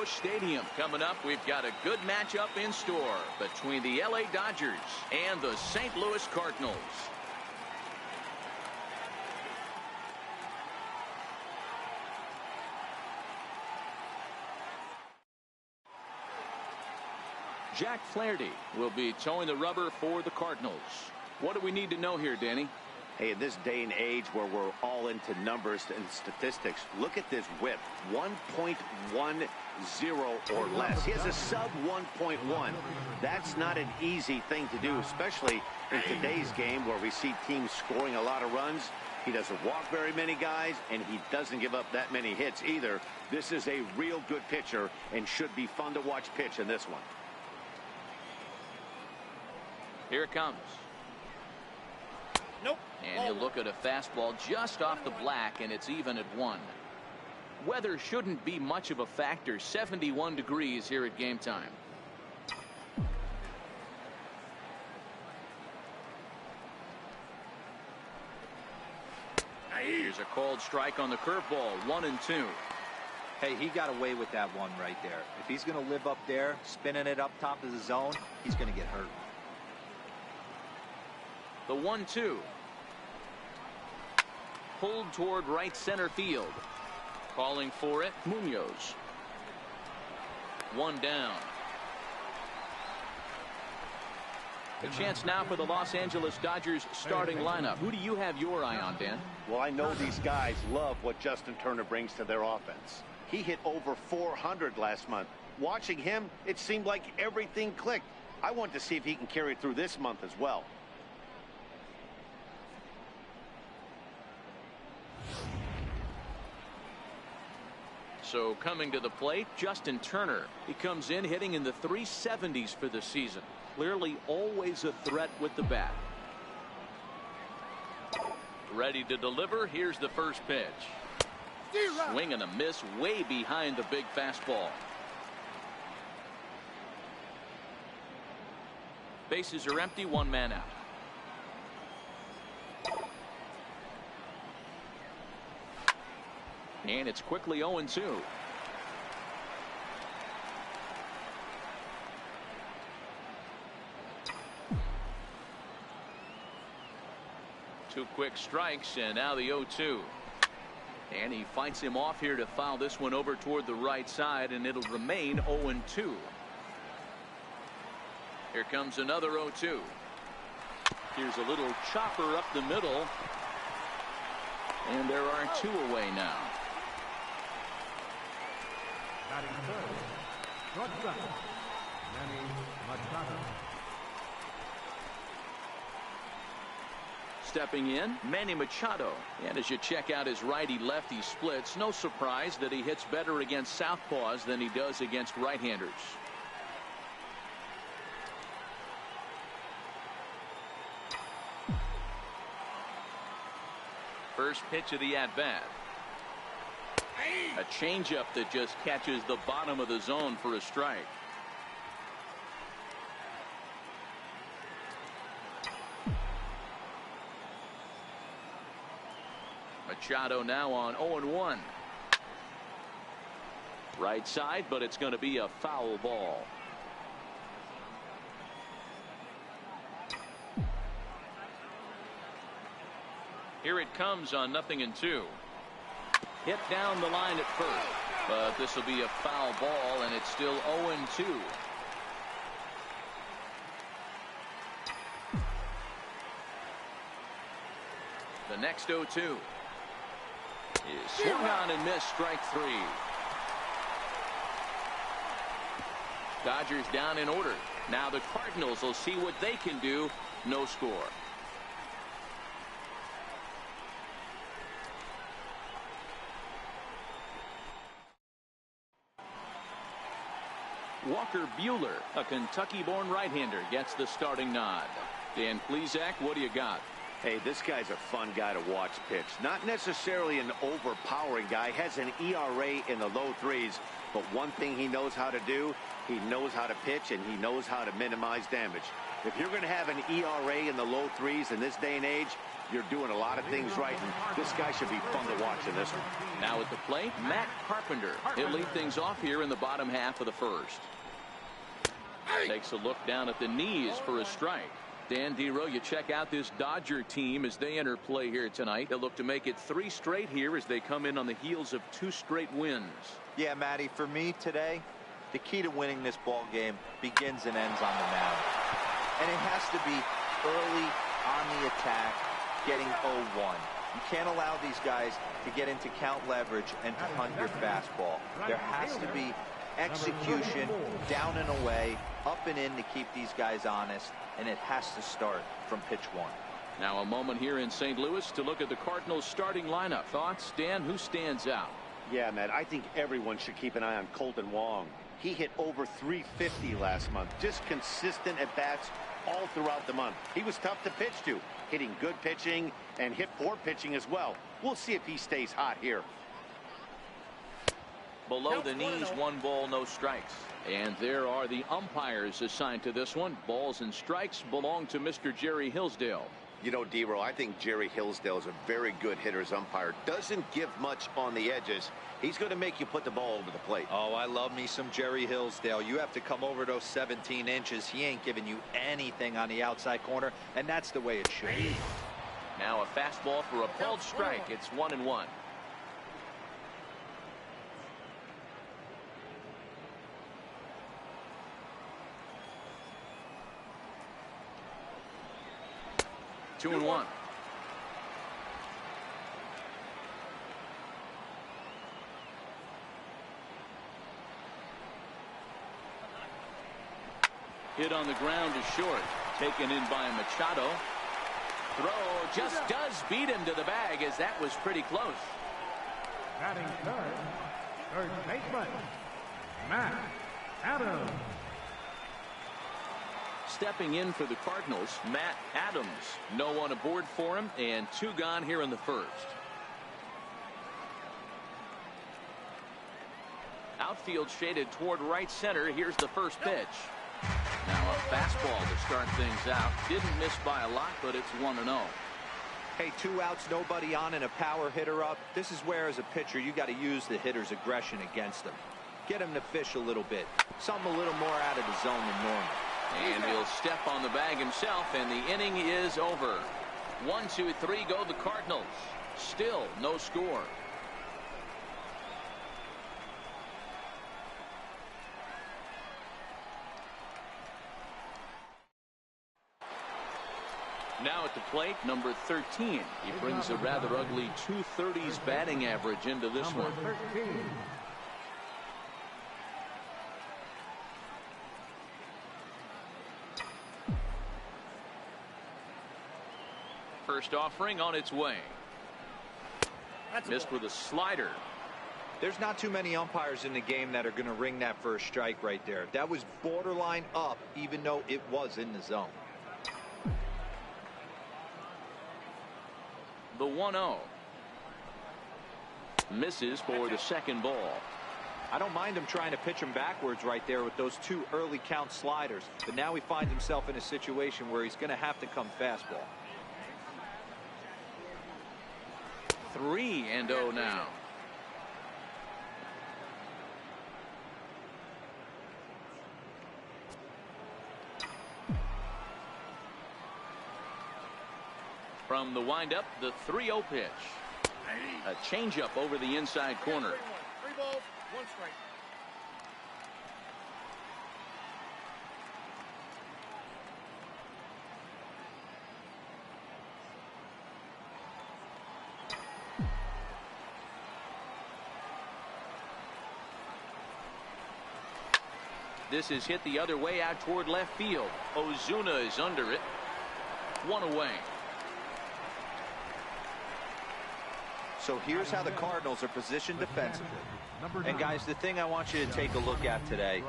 Busch Stadium. Coming up, we've got a good matchup in store between the LA Dodgers and the St. Louis Cardinals. Jack Flaherty will be towing the rubber for the Cardinals. What do we need to know here, Danny? Hey, in this day and age where we're all into numbers and statistics, look at this whip, 1.10 or less. He has a sub 1.1. That's not an easy thing to do, especially in today's game where we see teams scoring a lot of runs. He doesn't walk very many guys, and he doesn't give up that many hits either. This is a real good pitcher and should be fun to watch pitch in this one. Here it comes. Nope. And he'll look at a fastball just off the black, and it's even at 1. Weather shouldn't be much of a factor. 71 degrees here at game time. Here's a called strike on the curveball. 1-2. Hey, he got away with that one right there. If he's going to live up there, spinning it up top of the zone, he's going to get hurt. The 1-2. Pulled toward right center field. Calling for it, Munoz. 1 down. A chance now for the Los Angeles Dodgers starting lineup. Who do you have your eye on, Dan? Well, I know these guys love what Justin Turner brings to their offense. He hit over 400 last month. Watching him, it seemed like everything clicked. I want to see if he can carry it through this month as well. So coming to the plate, Justin Turner. He comes in hitting in the 370s for the season. Clearly always a threat with the bat. Ready to deliver. Here's the first pitch. Swing and a miss way behind the big fastball. Bases are empty, 1 man out. And it's quickly 0-2. Two quick strikes, and now the 0-2. And he fights him off here to foul this one over toward the right side, and it'll remain 0-2. Here comes another 0-2. Here's a little chopper up the middle. And there are 2 away now. Stepping in, Manny Machado. And as you check out his righty-lefty splits, no surprise that he hits better against southpaws than he does against right-handers. First pitch of the at-bat. A changeup that just catches the bottom of the zone for a strike. Machado now on 0-1. Right side, but it's going to be a foul ball. Here it comes on 0-2. Hit down the line at first, but this will be a foul ball, and it's still 0-2. The next 0-2 is swung on and missed, strike 3. Dodgers down in order. Now the Cardinals will see what they can do. No score. Walker Buehler, a Kentucky-born right-hander, gets the starting nod. Dan Plesac, what do you got? Hey, this guy's a fun guy to watch pitch. Not necessarily an overpowering guy. Has an ERA in the low 3s. But one thing he knows how to do, he knows how to pitch, and he knows how to minimize damage. If you're going to have an ERA in the low threes in this day and age, you're doing a lot of things right, and this guy should be fun to watch in this one. Now at the plate, Matt Carpenter. He'll lead things off here in the bottom half of the first. Takes a look down at the knees for a strike. Dan Dero, you check out this Dodger team as they enter play here tonight. They'll look to make it 3 straight here as they come in on the heels of 2 straight wins. Yeah, Matty, for me today, the key to winning this ball game begins and ends on the mound. And it has to be early on the attack, getting 0-1. You can't allow these guys to get into count leverage and to hunt your fastball. There has to be execution, down and away, up and in to keep these guys honest, and it has to start from pitch 1. Now a moment here in St. Louis to look at the Cardinals starting lineup. Thoughts, Dan? Who stands out? Yeah, Matt, I think everyone should keep an eye on Colton Wong. He hit over 350 last month. Just consistent at bats all throughout the month. He was tough to pitch to, hitting good pitching and hit poor pitching as well. We'll see if he stays hot here. Below the knees, 1 ball, no strikes. And there are the umpires assigned to this one. Balls and strikes belong to Mr. Jerry Hillsdale. You know, Dero, I think Jerry Hillsdale is a very good hitter's umpire. Doesn't give much on the edges. He's going to make you put the ball over the plate. Oh, I love me some Jerry Hillsdale. You have to come over those 17 inches. He ain't giving you anything on the outside corner, and that's the way it should be. Now a fastball for a called strike. It's 1-1. Two and 1. Hit on the ground is short. Taken in by Machado. Throw just does beat him to the bag, as that was pretty close. Batting third baseman, Matt Adams. Stepping in for the Cardinals, Matt Adams. No one aboard for him, and 2 gone here in the first. Outfield shaded toward right center. Here's the first pitch. Now a fastball to start things out. Didn't miss by a lot, but it's 1-0. Hey, 2 outs, nobody on, and a power hitter up. This is where, as a pitcher, you got to use the hitter's aggression against them. Get him to fish a little bit. Something a little more out of the zone than normal. And he'll step on the bag himself, and the inning is over. 1, 2, 3 go the Cardinals. Still no score. Now at the plate, number 13. He brings a rather ugly 230s batting average into this one. 13. First offering on its way. Missed with a slider. There's not too many umpires in the game that are going to ring that first strike right there. That was borderline up, even though it was in the zone. The 1-0. Misses for the second ball. I don't mind him trying to pitch him backwards right there with those 2 early count sliders, but now he finds himself in a situation where he's going to have to come fastball. 3-0 now. From the windup, the 3-0 pitch. A changeup over the inside corner. 3 balls, 1 strike. This is hit the other way out toward left field. Ozuna is under it. 1 away. So here's how the Cardinals are positioned defensively. And guys, the thing I want you to take a look at today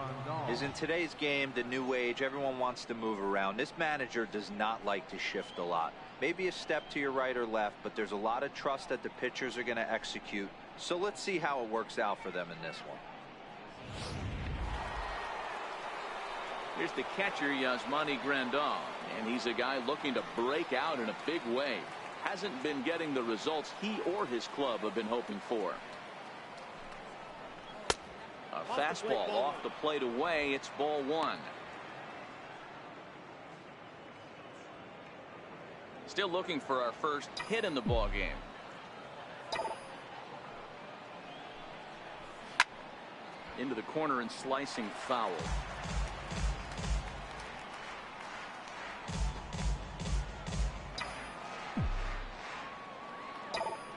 is, in today's game, the new age, everyone wants to move around. This manager does not like to shift a lot. Maybe a step to your right or left, but there's a lot of trust that the pitchers are going to execute. So let's see how it works out for them in this one. Here's the catcher, Yasmani Grandal, and he's a guy looking to break out in a big way. Hasn't been getting the results he or his club have been hoping for. A fastball off the plate away. It's ball one. Still looking for our first hit in the ball game. Into the corner and slicing foul.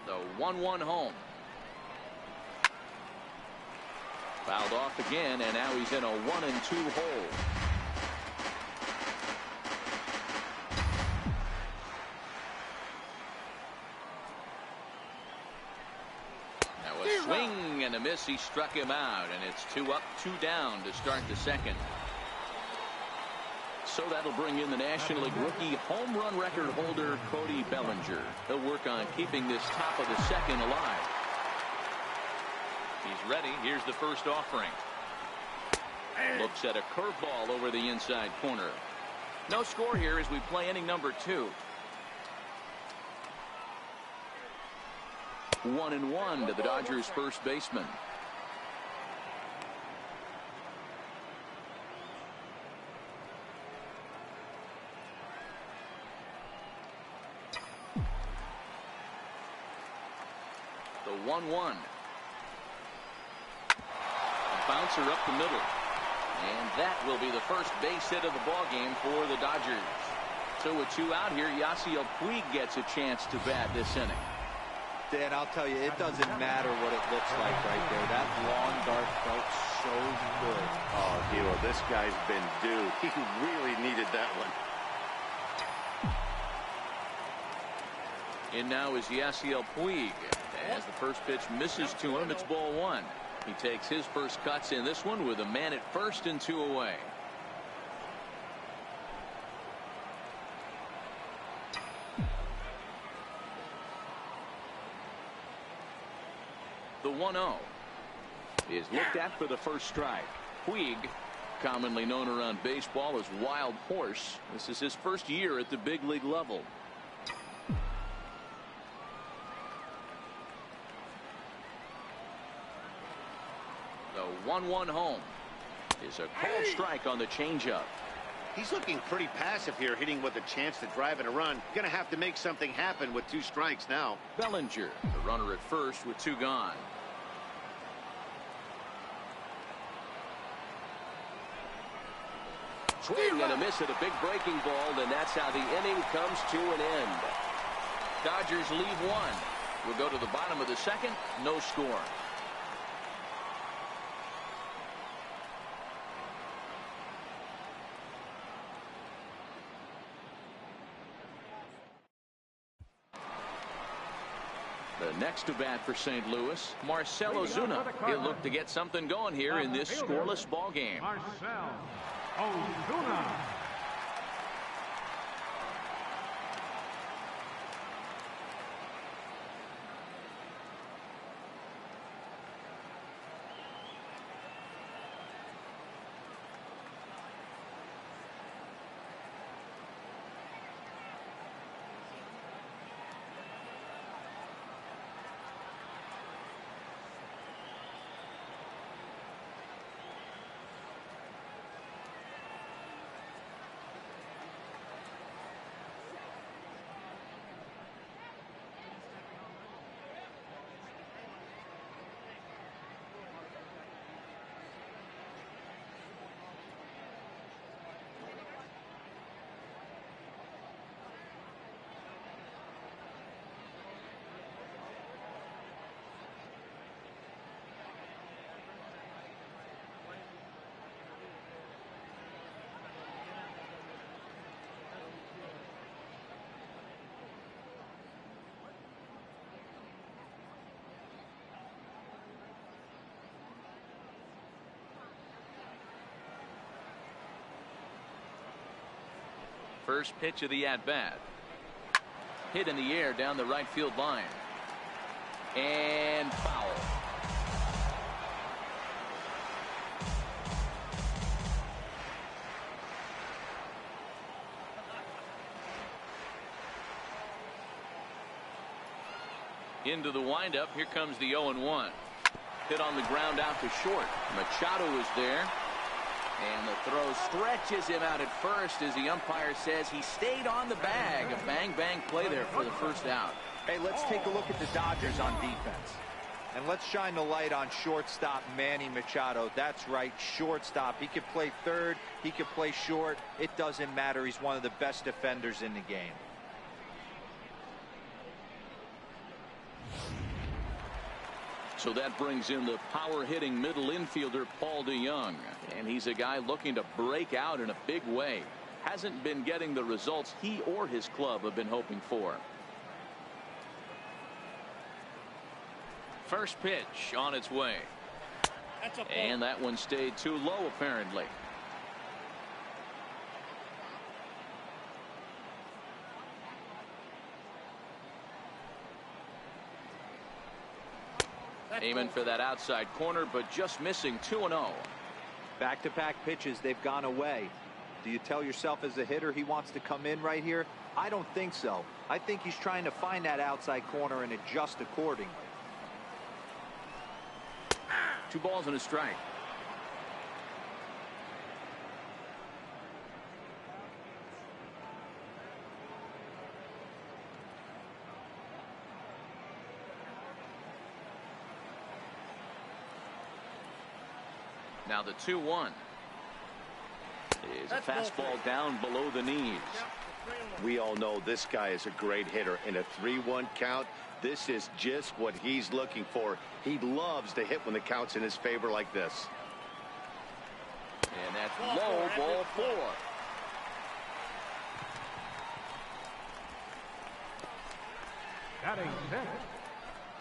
The 1-1 home. Fouled off again, and now he's in a 1-2 hole. Now a swing and a miss. He struck him out, and it's 2 up, 2 down to start the second. So that'll bring in the National League rookie home run record holder Cody Bellinger. He'll work on keeping this top of the second alive. He's ready. Here's the first offering. Looks at a curveball over the inside corner. No score here as we play inning number 2. 1-1 to the Dodgers first baseman. The 1-1. Bouncer up the middle, and that will be the first base hit of the ball game for the Dodgers. So with 2 out here, Yasiel Puig gets a chance to bat this inning. Dan, I'll tell you, it doesn't matter what it looks like right there. That long dart felt so good. Oh, Hilo, this guy's been due. He really needed that one. And now is Yasiel Puig. As the first pitch misses to him, it's ball 1. He takes his first cuts in this one with a man at first and 2 away. The 1-0 is looked at for the first strike. Puig, commonly known around baseball as Wild Horse. This is his first year at the big league level. The 1-1 home is a cold strike on the changeup. He's looking pretty passive here, hitting with a chance to drive in a run. Gonna have to make something happen with 2 strikes now. Bellinger, the runner at first with 2 gone. Swing and a miss at a big breaking ball, and that's how the inning comes to an end. Dodgers leave 1. We'll go to the bottom of the second. No score. The next to bat for St. Louis, Marcell Ozuna. He'll look to get something going here in this scoreless ball game. Marcell Ozuna. First pitch of the at-bat. Hit in the air down the right field line. And foul. Into the windup. Here comes the 0-1. Hit on the ground out to short. Machado is there. And the throw stretches him out at first as the umpire says he stayed on the bag. A bang-bang play there for the first out. Hey, let's take a look at the Dodgers on defense. And let's shine the light on shortstop Manny Machado. That's right, shortstop. He could play third. He could play short. It doesn't matter. He's one of the best defenders in the game. So that brings in the power-hitting middle infielder Paul DeJong. And he's a guy looking to break out in a big way. Hasn't been getting the results he or his club have been hoping for. First pitch on its way. And that one stayed too low, apparently. Aiming for that outside corner, but just missing. 2-0. Back-to-back pitches, they've gone away. Do you tell yourself as a hitter he wants to come in right here? I don't think so. I think he's trying to find that outside corner and adjust accordingly. 2 balls and a strike. Now the 2-1 is a fastball down below the knees. We all know this guy is a great hitter. In a 3-1 count, this is just what he's looking for. He loves to hit when the count's in his favor like this. And that's low, ball 4. Batting six,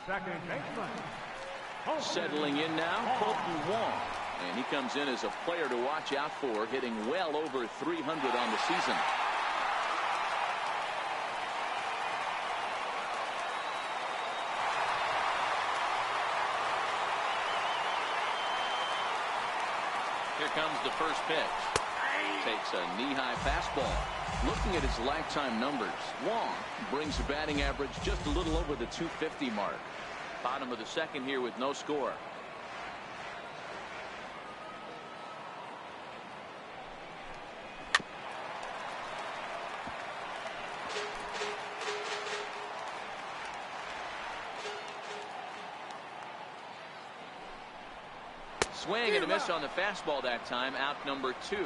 second baseman. Settling in now, Colton Wong. And he comes in as a player to watch out for, hitting well over 300 on the season. Here comes the first pitch. Takes a knee-high fastball. Looking at his lifetime numbers, Wong brings a batting average just a little over the 250 mark. Bottom of the second here with no score. Swing and a miss on the fastball that time. Out number 2.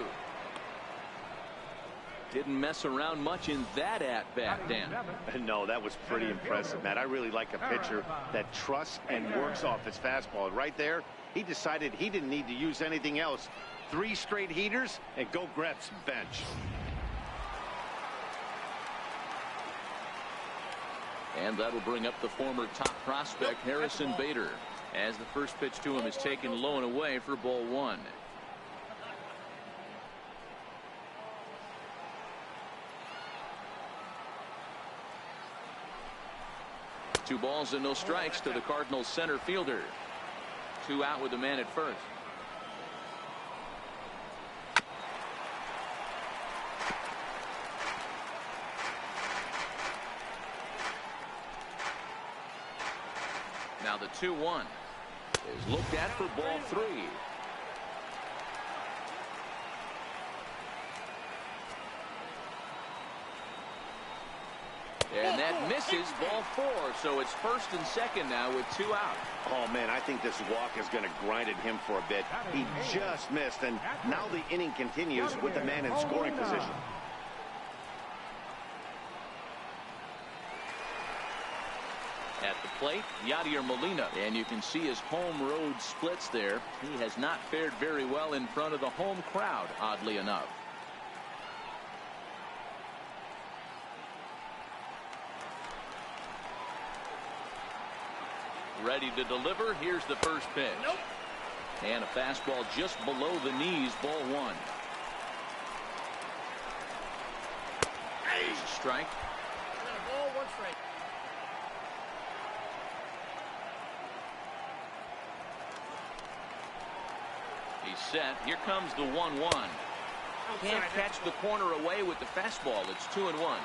Didn't mess around much in that at-bat, Dan. No, that was pretty impressive, Matt. I really like a pitcher that trusts and works off his fastball. Right there, he decided he didn't need to use anything else. 3 straight heaters and go grab some bench. And that'll bring up the former top prospect Harrison Bader, as the first pitch to him is taken low and away for ball 1. Two balls and no strikes to the Cardinals center fielder. 2 out with the man at first. Now the 2-1 is looked at for ball 3. And that misses, ball 4. So it's first and second now with 2 out. Oh, man, I think this walk is going to grind at him for a bit. He just missed, and now the inning continues with the man in scoring position. At the plate, Yadier Molina. And you can see his home road splits there. He has not fared very well in front of the home crowd, oddly enough. Ready to deliver. Here's the first pitch. And a fastball just below the knees, ball 1. There's a strike. Ball 1 strike. He's set. Here comes the 1-1. Can't catch the corner away with the fastball. It's 2-1.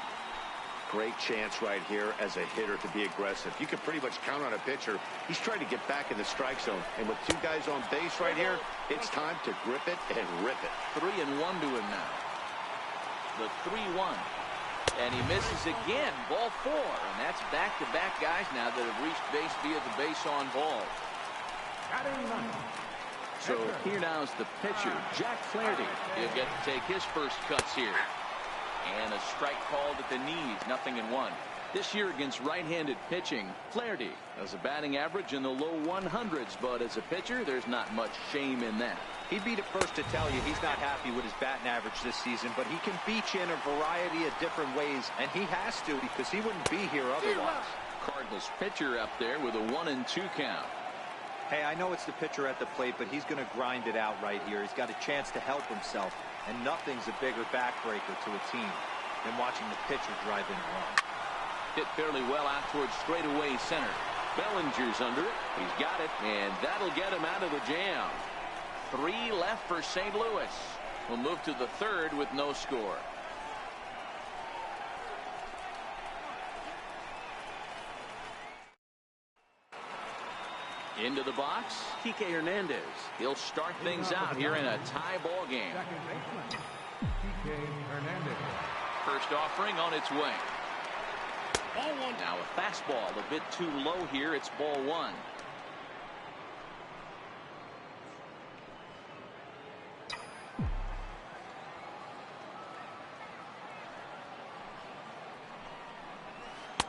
Great chance right here as a hitter to be aggressive. You can pretty much count on a pitcher. He's trying to get back in the strike zone. And with two guys on base right here, it's time to grip it and rip it. 3-1 to him now. The 3-1. And he misses again. Ball 4. And that's back-to-back guys now that have reached base via the base on ball. So here now is the pitcher, Jack Flaherty. He'll get to take his first cuts here. And a strike called at the knees, 0-1. This year against right-handed pitching, Flaherty has a batting average in the low 100s, but as a pitcher, there's not much shame in that. He'd be the first to tell you he's not happy with his batting average this season, but he can beat you in a variety of different ways, and he has to because he wouldn't be here otherwise. Cardinals pitcher up there with a 1-2 count. Hey, I know it's the pitcher at the plate, but he's going to grind it out right here. He's got a chance to help himself, and nothing's a bigger backbreaker to a team than watching the pitcher drive in a run. Hit fairly well out towards straightaway center. Bellinger's under it. He's got it, and that'll get him out of the jam. 3 left for St. Louis. We'll move to the 3rd with no score. Into the box, Kike Hernandez. He'll start things out here in a tie ball game. First offering on its way. Ball 1. Now a fastball a bit too low here. It's ball 1.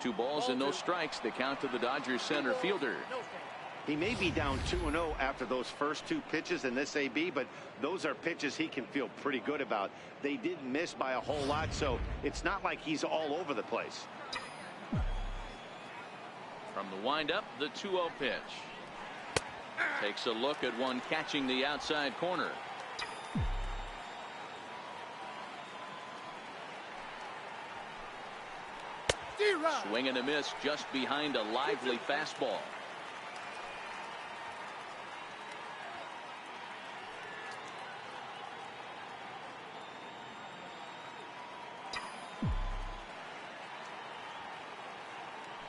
Two balls and no strikes. The count to the Dodgers center fielder. He may be down 2-0 after those first 2 pitches in this AB, but those are pitches he can feel pretty good about. They didn't miss by a whole lot, so it's not like he's all over the place. From the windup, the 2-0 pitch. Takes a look at one catching the outside corner. Swing and a miss just behind a lively fastball.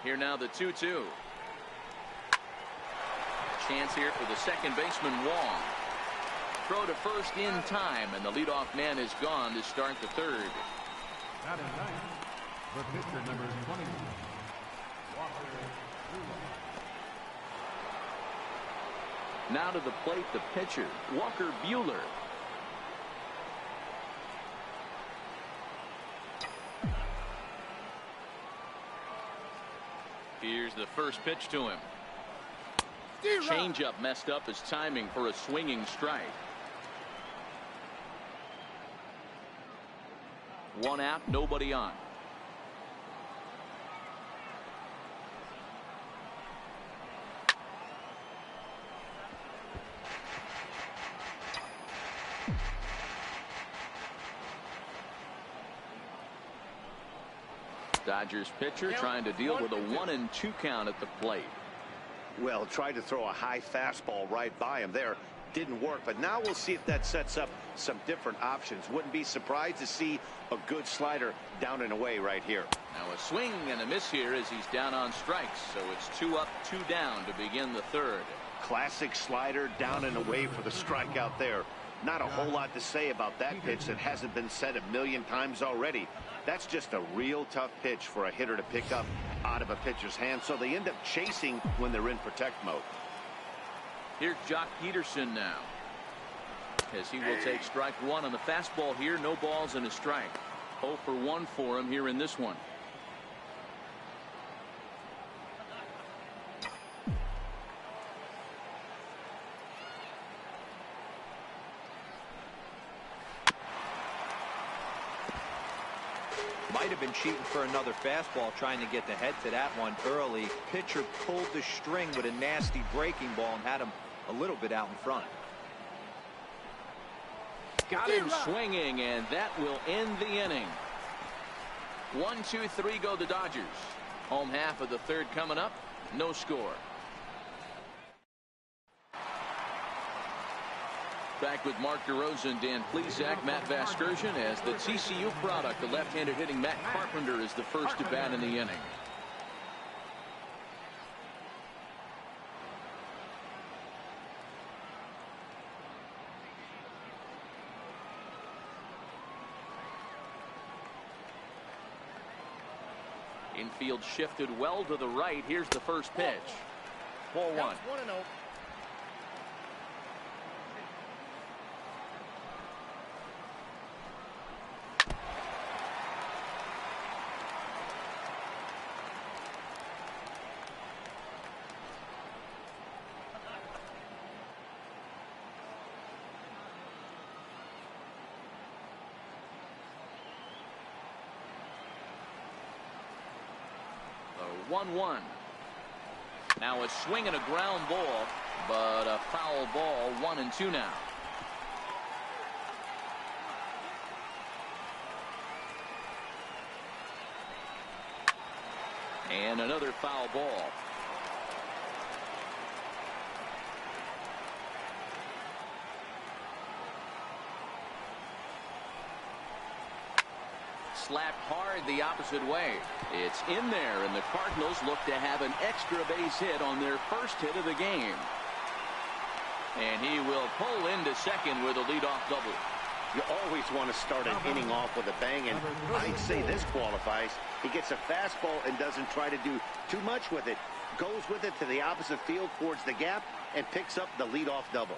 Here now the 2-2. Chance here for the second baseman Wong. Throw to first in time, and the leadoff man is gone to start the 3rd. The pitcher, number 20. Now to the plate, the pitcher, Walker Buehler. Here's the first pitch to him. Changeup messed up his timing for a swinging strike. 1 out, nobody on. Dodgers pitcher trying to deal with a 1-2 count at the plate. Well, tried to throw a high fastball right by him there. Didn't work, but now we'll see if that sets up some different options. Wouldn't be surprised to see a good slider down and away right here. Now a swing and a miss here as he's down on strikes. So it's 2 up, 2 down to begin the 3rd. Classic slider down and away for the strikeout there. Not a whole lot to say about that pitch that hasn't been said a million times already. That's just a real tough pitch for a hitter to pick up out of a pitcher's hand, so they end up chasing when they're in protect mode. Here's Jock Peterson now, as he will take strike 1 on the fastball here. No balls and a strike. 0 for 1 for him here in this one. Might have been cheating for another fastball, trying to get the head to that one early. Pitcher pulled the string with a nasty breaking ball and had him a little bit out in front. Got him swinging, and that will end the inning. 1, 2, 3 go the Dodgers. Home half of the 3rd coming up. No score. Back with Mark DeRosa, Dan Plesac, Matt Vasgersian as the TCU product. The left-handed hitting Matt Carpenter is the first to bat in the inning. Infield shifted well to the right. Here's the first pitch. 4-1. 1-0. The 1-1. Now a swing and a ground ball, but a foul ball. 1-2 now. And another foul ball. Slapped hard the opposite way. It's in there, and the Cardinals look to have an extra base hit on their first hit of the game. And he will pull into second with a leadoff double. You always want to start an inning off with a bang, and I'd say this qualifies. He gets a fastball and doesn't try to do too much with it. Goes with it to the opposite field towards the gap and picks up the leadoff double.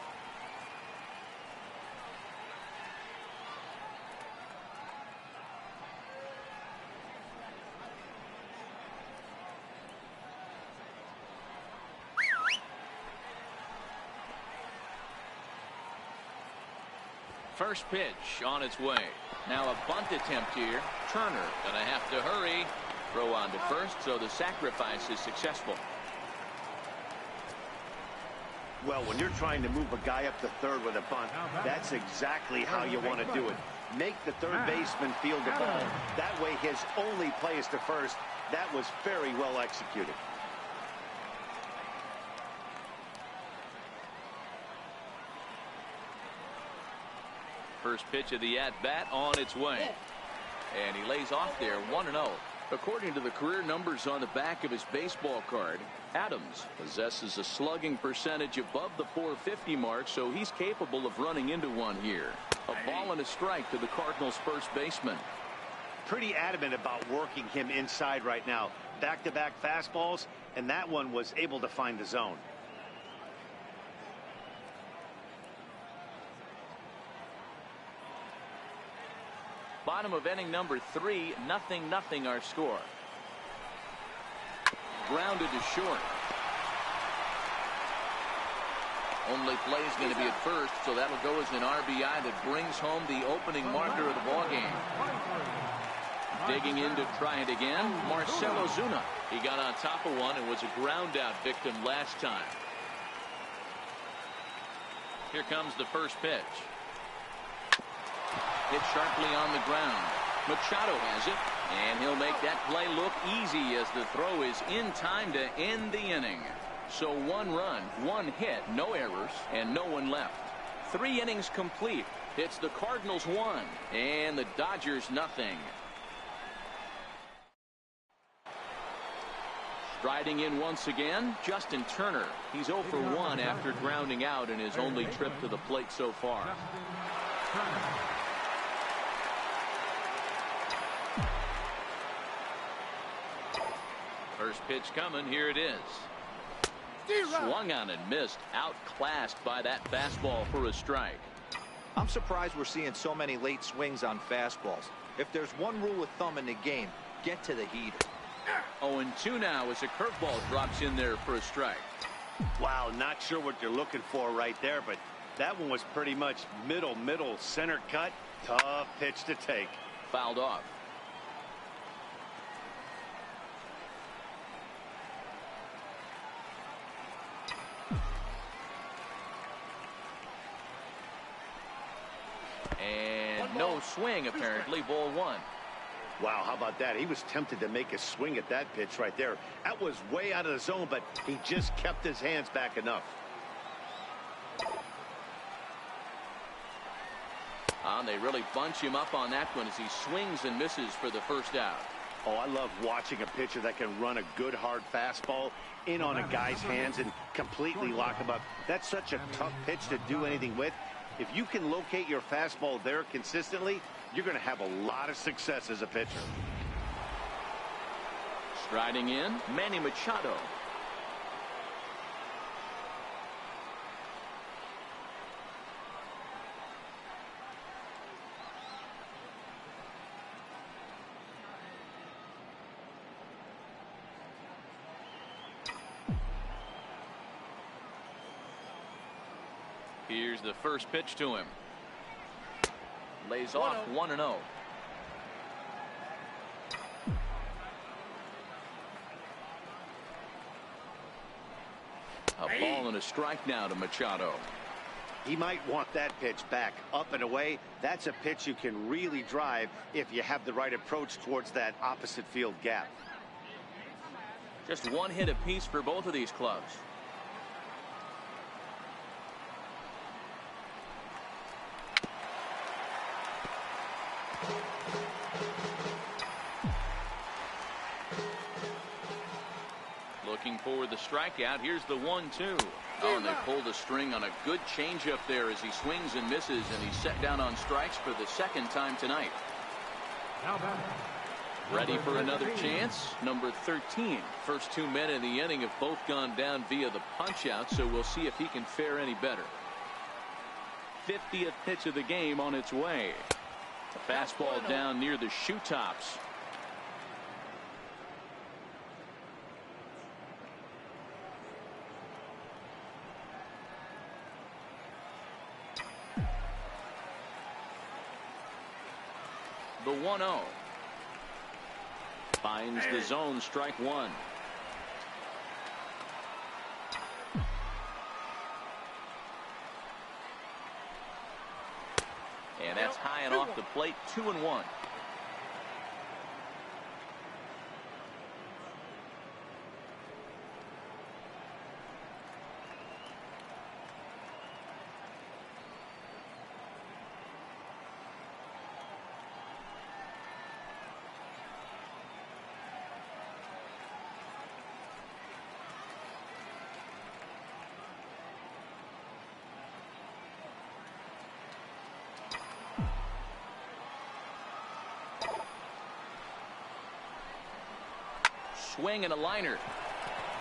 First pitch on its way. Now a bunt attempt here. Turner gonna have to hurry. Throw on to first, so the sacrifice is successful. Well, when you're trying to move a guy up to third with a bunt, that's exactly how you want to do it. Make the third baseman field the ball. That way his only play is to first. That was very well executed. First pitch of the at-bat on its way. And he lays off there, 1-0. According to the career numbers on the back of his baseball card, Adams possesses a slugging percentage above the .450 mark, so he's capable of running into one here. A ball and a strike to the Cardinals' first baseman. Pretty adamant about working him inside right now. Back-to-back fastballs, and that one was able to find the zone. Bottom of inning number 3, 0-0 our score. Grounded to short. Only play is going to be at first, so that'll go as an RBI that brings home the opening marker of the ballgame. Digging in to try it again, Marcell Ozuna. He got on top of one and was a ground out victim last time. Here comes the first pitch. Hit sharply on the ground. Machado has it, and he'll make that play look easy as the throw is in time to end the inning. So 1 run, 1 hit, no errors, and no one left. 3 innings complete. It's the Cardinals 1 and the Dodgers 0. Striding in once again, Justin Turner. He's 0 for 1 after grounding out in his only trip to the plate so far. First pitch coming. Here it is. Swung on and missed. Outclassed by that fastball for a strike. I'm surprised we're seeing so many late swings on fastballs. If there's one rule of thumb in the game, get to the heater. 0-2 now as a curveball drops in there for a strike. Wow, not sure what you're looking for right there, but that one was pretty much middle center cut. Tough pitch to take. Fouled off. And no swing, apparently. Ball 1. Wow, how about that? He was tempted to make a swing at that pitch right there. That was way out of the zone, but he just kept his hands back enough. They really bunch him up on that one as he swings and misses for the first out. Oh, I love watching a pitcher that can run a good hard fastball in on a guy's hands and completely lock him up. That's such a tough pitch to do anything with. If you can locate your fastball there consistently, you're going to have a lot of success as a pitcher. Striding in, Manny Machado. Here's the first pitch to him. Lays off 1-0. A ball and a strike now to Machado. He might want that pitch back up and away. That's a pitch you can really drive if you have the right approach towards that opposite field gap. Just one hit apiece for both of these clubs. Looking for the strikeout. Here's the 1-2. Oh, and they pulled a string on a good changeup there as he swings and misses, and he's set down on strikes for the second time tonight. Ready for another chance. Number 13. First two men in the inning have both gone down via the punch out, so we'll see if he can fare any better. 50th pitch of the game on its way. A fastball down near the shoe tops. The 1-0. Finds the zone, strike one. And that's high and off the plate, 2-1. Swing and a liner.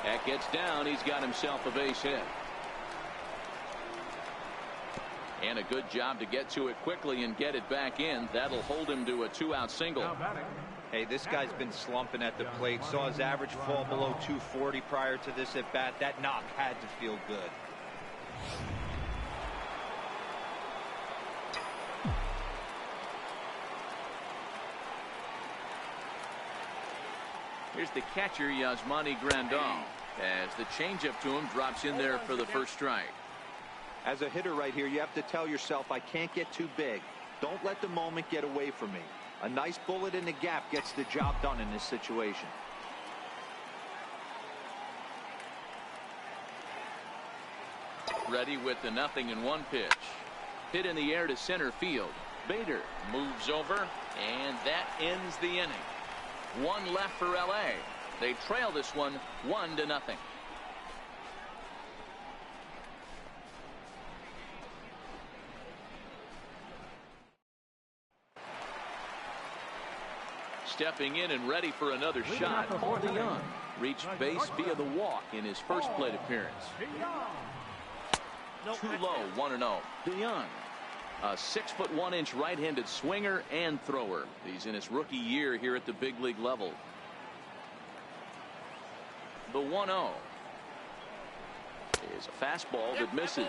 That gets down. He's got himself a base hit. And a good job to get to it quickly and get it back in. That'll hold him to a 2-out single. Hey, this guy's been slumping at the plate. Saw his average fall below 240 prior to this at bat. That knock had to feel good. Here's the catcher, Yasmani Grandal, as the changeup to him drops in there for the first strike. As a hitter right here, you have to tell yourself, I can't get too big. Don't let the moment get away from me. A nice bullet in the gap gets the job done in this situation. Ready with the 0-1 pitch. Hit in the air to center field. Bader moves over, and that ends the inning. One left for LA. They trail this one 1-0. Stepping in and ready for another shot. Paul DeYoung reached base via the walk in his first plate appearance. Too low, 1-0. DeYoung, a 6'1" right-handed swinger and thrower. He's in his rookie year here at the big league level. The 1-0 is a fastball that misses.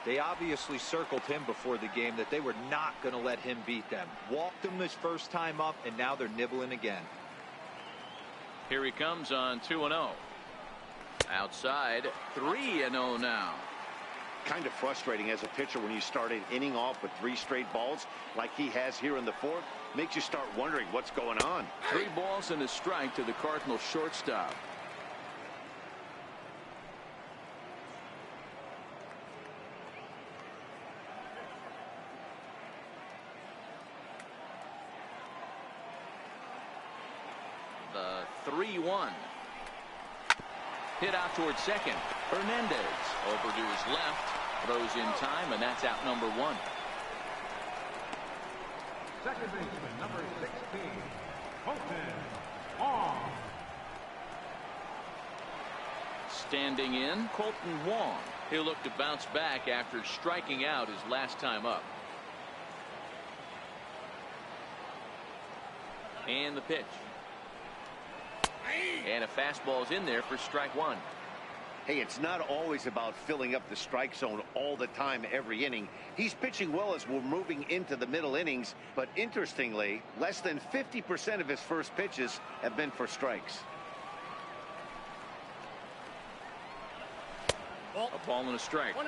They obviously circled him before the game that they were not going to let him beat them. Walked him his first time up, and now they're nibbling again. Here he comes on 2-0. Outside, 3-0 now. Kind of frustrating as a pitcher when you start an inning off with 3 straight balls like he has here in the 4th. Makes you start wondering what's going on. 3 balls and a strike to the Cardinals shortstop. 3-1. Hit out towards second. Hernandez over to his left. Throws in time, and that's out number 1. Second baseman, number 16, Colton Wong. Standing in, Colton Wong. He'll look to bounce back after striking out his last time up. And the pitch. And a fastball's in there for strike 1. Hey, it's not always about filling up the strike zone all the time every inning. He's pitching well as we're moving into the middle innings, but interestingly, less than 50% of his first pitches have been for strikes. A ball and a strike. 1-1.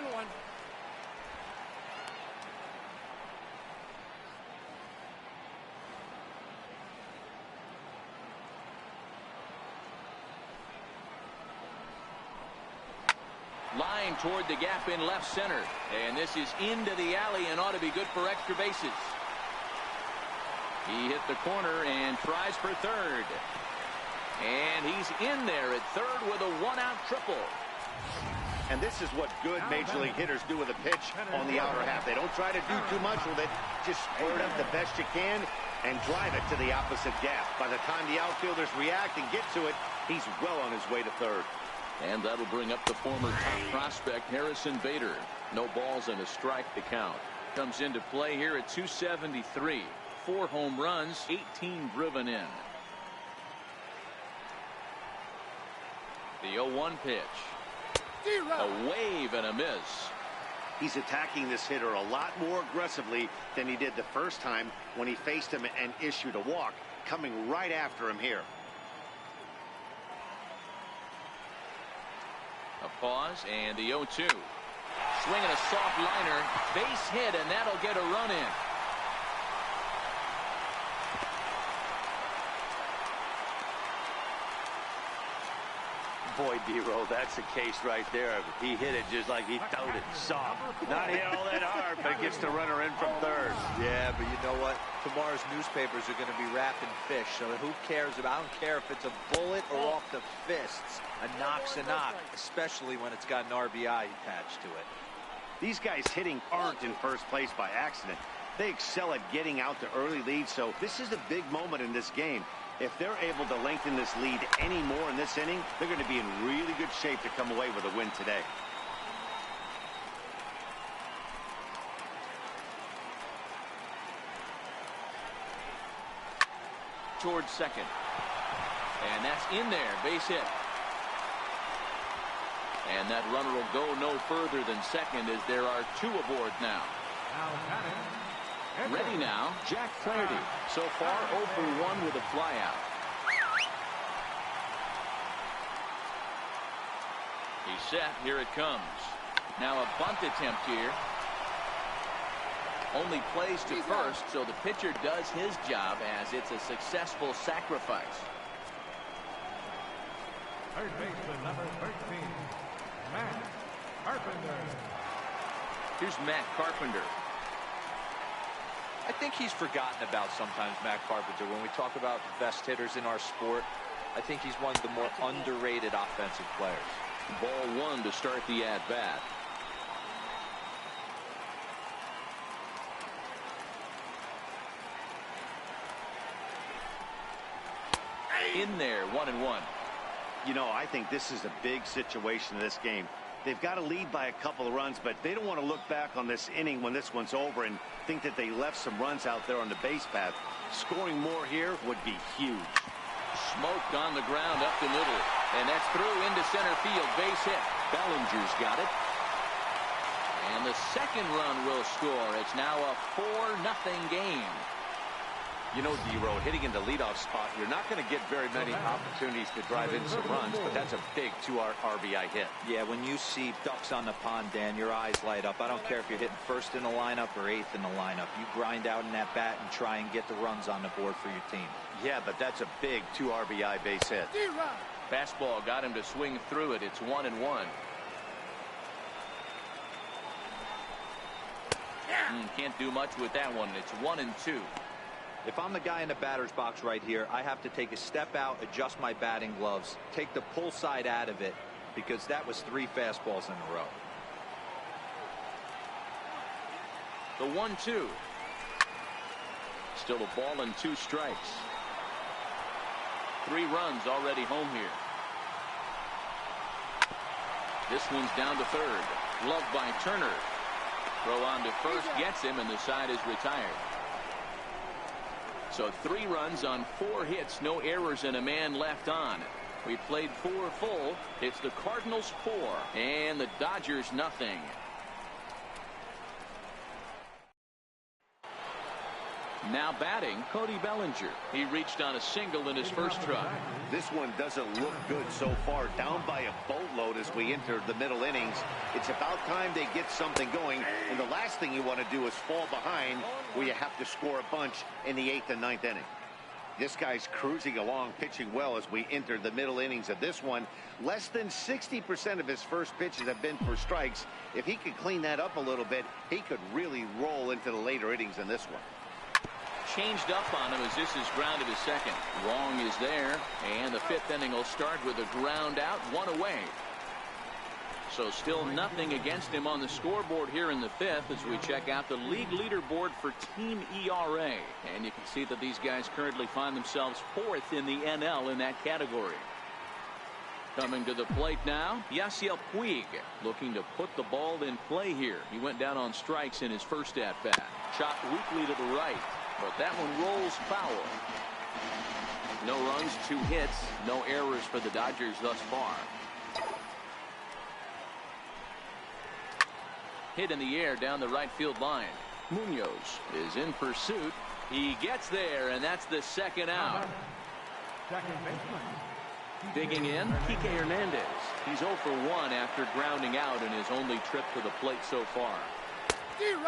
Line toward the gap in left center. And this is into the alley and ought to be good for extra bases. He hit the corner and tries for third. And he's in there at third with a 1-out triple. And this is what good major league hitters do with a pitch on the outer half. They don't try to do too much with it. Just square it up the best you can and drive it to the opposite gap. By the time the outfielders react and get to it, he's well on his way to third. And that'll bring up the former top prospect Harrison Bader. No balls and a strike to count. Comes into play here at 273. 4 home runs, 18 driven in. The 0-1 pitch. A wave and a miss. He's attacking this hitter a lot more aggressively than he did the first time when he faced him and issued a walk. Coming right after him here. A pause and the 0-2. Swinging a soft liner, base hit, and that'll get a run in. Boy, D-Roll, that's a case right there. He hit it just like he throwed it soft. Not even all that hard, but gets the runner in from third. Yeah, but you know what? Tomorrow's newspapers are going to be wrapping fish, so who cares about? I don't care if it's a bullet or off the fists. A knock's a knock, especially when it's got an RBI attached to it. These guys hitting aren't in first place by accident. They excel at getting out to early leads, so this is a big moment in this game. If they're able to lengthen this lead any more in this inning, they're going to be in really good shape to come away with a win today. Towards second. And that's in there, base hit. And that runner will go no further than second as there are 2 aboard now. Ready now, Jack Flaherty. So far 0 for 1 with a flyout. He's set. Here it comes. Now a bunt attempt here. Only plays to first, so the pitcher does his job as it's a successful sacrifice. Third baseman, number 13, Matt Carpenter. Here's Matt Carpenter. I think he's forgotten about sometimes, Matt Carpenter. When we talk about the best hitters in our sport, I think he's one of the more underrated offensive players. Ball 1 to start the at-bat. In there, 1-1. You know, I think this is a big situation in this game. They've got to lead by a couple of runs, but they don't want to look back on this inning when this one's over and think that they left some runs out there on the base path. Scoring more here would be huge. Smoked on the ground up the middle, and that's through into center field. Base hit. Bellinger's got it. And the second run will score. It's now a 4-0 game. You know, D-Road, hitting in the leadoff spot, you're not going to get very many opportunities to drive in some runs, but that's a big 2 RBI hit. Yeah, when you see ducks on the pond, Dan, your eyes light up. I don't care if you're hitting first in the lineup or 8th in the lineup. You grind out in that bat and try and get the runs on the board for your team. Yeah, but that's a big 2 RBI base hit. Fastball got him to swing through it. It's 1-1. Can't do much with that one. It's 1-2. If I'm the guy in the batter's box right here, I have to take a step out, adjust my batting gloves, take the pull side out of it, because that was 3 fastballs in a row. The 1-2. Still a ball and 2 strikes. 3 runs already home here. This one's down to third. Gloved by Turner. Throw on to first gets him, and the side is retired. So 3 runs on 4 hits, no errors, and a man left on. We played 4 full. It's the Cardinals 4 and the Dodgers nothing. Now batting, Cody Bellinger. He reached on a single in his first try. This one doesn't look good so far. Down by a boatload as we enter the middle innings. It's about time they get something going. And the last thing you want to do is fall behind where you have to score a bunch in the 8th and 9th inning. This guy's cruising along, pitching well as we enter the middle innings of this one. Less than 60% of his first pitches have been for strikes. If he could clean that up a little bit, he could really roll into the later innings in this one. Changed up on him as this is grounded to second. Wong is there, and the 5th inning will start with a ground out, 1 away. So still nothing against him on the scoreboard here in the 5th as we check out the league leaderboard for team ERA. And you can see that these guys currently find themselves 4th in the NL in that category. Coming to the plate now, Yasiel Puig looking to put the ball in play here. He went down on strikes in his first at-bat. Chopped weakly to the right, but that one rolls foul. No runs, 2 hits, no errors for the Dodgers thus far. Hit in the air down the right field line. Munoz is in pursuit. He gets there, and that's the 2nd out. Second baseman. Digging in, Kike Hernandez. He's 0 for 1 after grounding out in his only trip to the plate so far.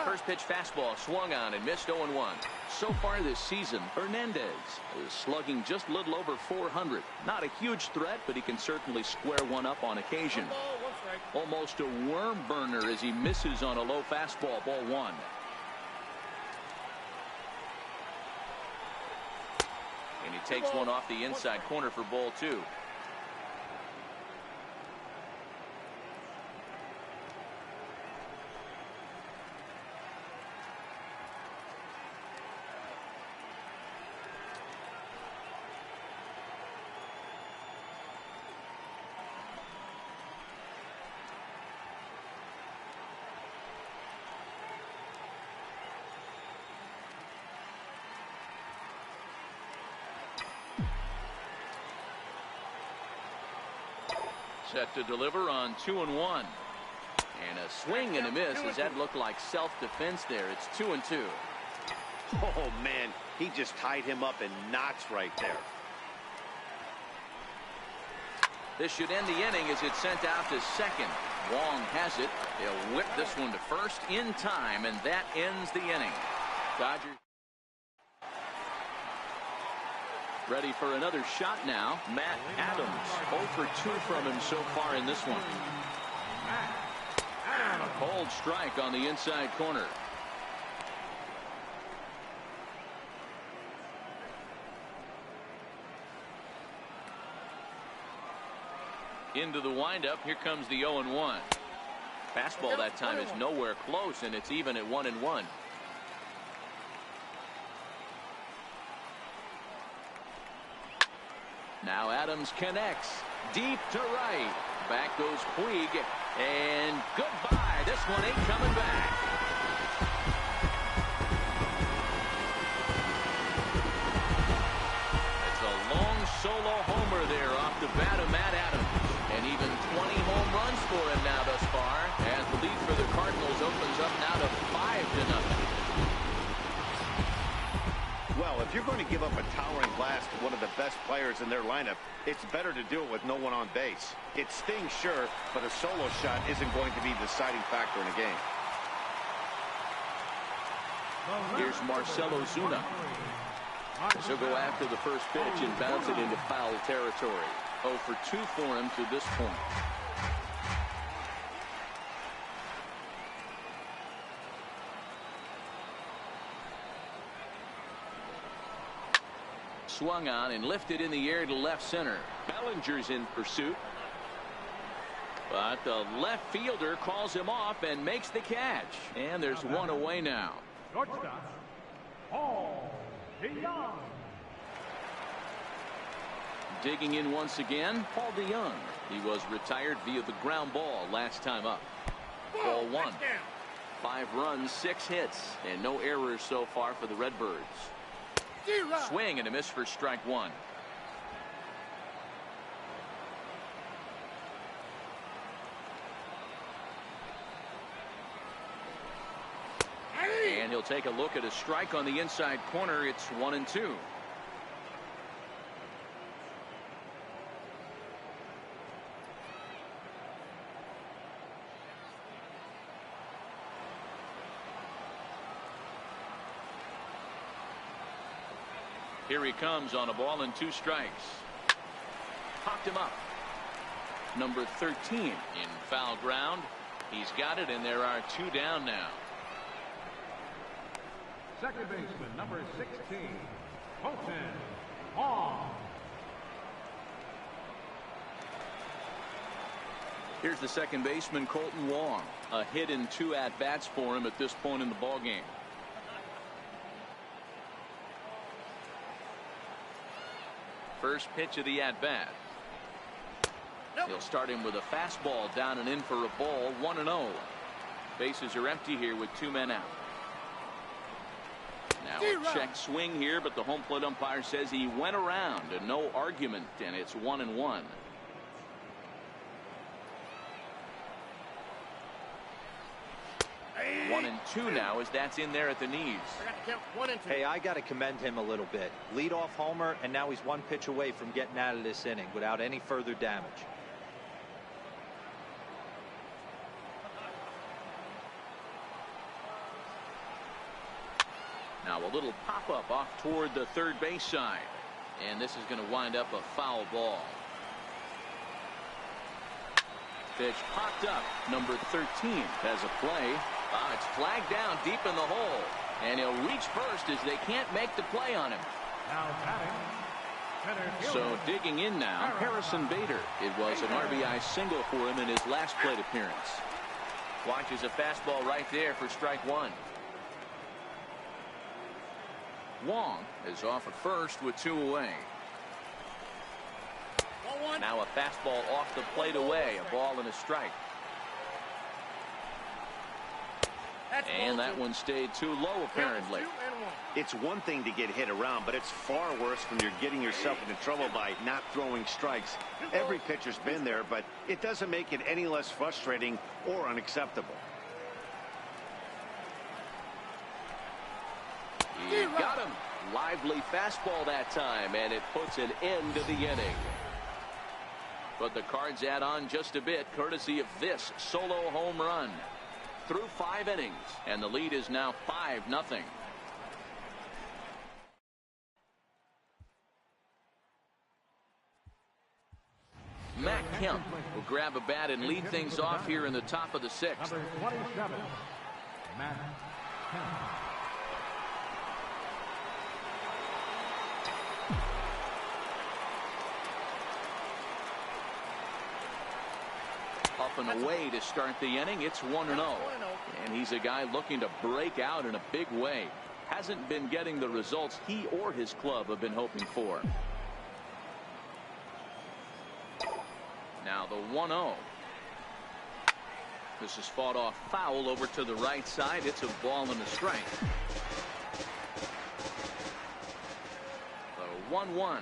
First pitch fastball swung on and missed 0-1. So far this season, Hernandez is slugging just a little over 400. Not a huge threat, but he can certainly square one up on occasion. Almost a worm burner as he misses on a low fastball, ball 1. And he takes one off the inside corner for ball 2. Set to deliver on 2-1. And a swing and a miss as that looked like self-defense there. It's 2-2. Oh, man, he just tied him up in knots right there. This should end the inning as it's sent out to second. Wong has it. They'll whip this one to first in time, and that ends the inning. Dodgers ready for another shot now. Matt Adams, 0 for 2 from him so far in this one. A cold strike on the inside corner. Into the windup. Here comes the 0-1. Fastball that time is nowhere close, and it's even at 1-1. Now Adams connects deep to right. Back goes Puig, and goodbye. This one ain't coming back. It's a long solo homer there off the bat of Matt Adams. And even 20 home runs for him now thus far, as the lead for the Cardinals opens up now to 5-0. Well, if you're going to give up a towering blast to one of the best players in their lineup, it's better to do it with no one on base. It stings, sure, but a solo shot isn't going to be the deciding factor in a game. Here's Marcell Ozuna. He'll go after the first pitch and bounce it into foul territory. 0 for 2 for him to this point. swung on and lifted in the air to left center. Bellinger's in pursuit. But the left fielder calls him off and makes the catch. And there's one away now. Shortstop, Paul DeYoung. Digging in once again, Paul DeYoung. He was retired via the ground ball last time up. Ball one. 5 runs, 6 hits, and no errors so far for the Redbirds. Swing and a miss for strike one. And he'll take a look at a strike on the inside corner. It's 1-2. Here he comes on a ball and 2 strikes. Popped him up. Number 13 in foul ground. He's got it, and there are 2 down now. Second baseman, number 16, Colton Wong. Here's the second baseman, Colton Wong. A hit and 2 at-bats for him at this point in the ballgame. First pitch of the at-bat. He'll start him with a fastball down and in for a ball. 1-0. Bases are empty here with 2 men out. Now a check swing here, but the home plate umpire says he went around, and no argument, and it's 1-1. One and two now as that's in there at the knees. Hey, I got to commend him a little bit. Leadoff homer, and now he's 1 pitch away from getting out of this inning without any further damage. Now a little pop-up off toward the third base side. And this is going to wind up a foul ball. Pitch popped up. Number 13 has a play. It's flagged down deep in the hole. And he'll reach first as they can't make the play on him. Now batting, center fielder. So digging in now, Harrison Bader. It was an RBI single for him in his last plate appearance. Watches a fastball right there for strike one. Wong is off at first with 2 away. Now a fastball off the plate away. A ball and a strike. And that one stayed too low apparently. It's one thing to get hit around, but it's far worse when you're getting yourself into trouble by not throwing strikes. Every pitcher's been there, but it doesn't make it any less frustrating or unacceptable. He got him. Lively fastball that time, and it puts an end to the inning. But the Cards add on just a bit, courtesy of this solo home run. Through 5 innings, and the lead is now 5-0. Matt Kemp will grab a bat and lead things off here in the top of the 6th. Number 27, Matt Kemp. Up and away to start the inning. It's 1-0. And he's a guy looking to break out in a big way. Hasn't been getting the results he or his club have been hoping for. Now the 1-0. This is fought off foul over to the right side. It's a ball and a strike. The 1-1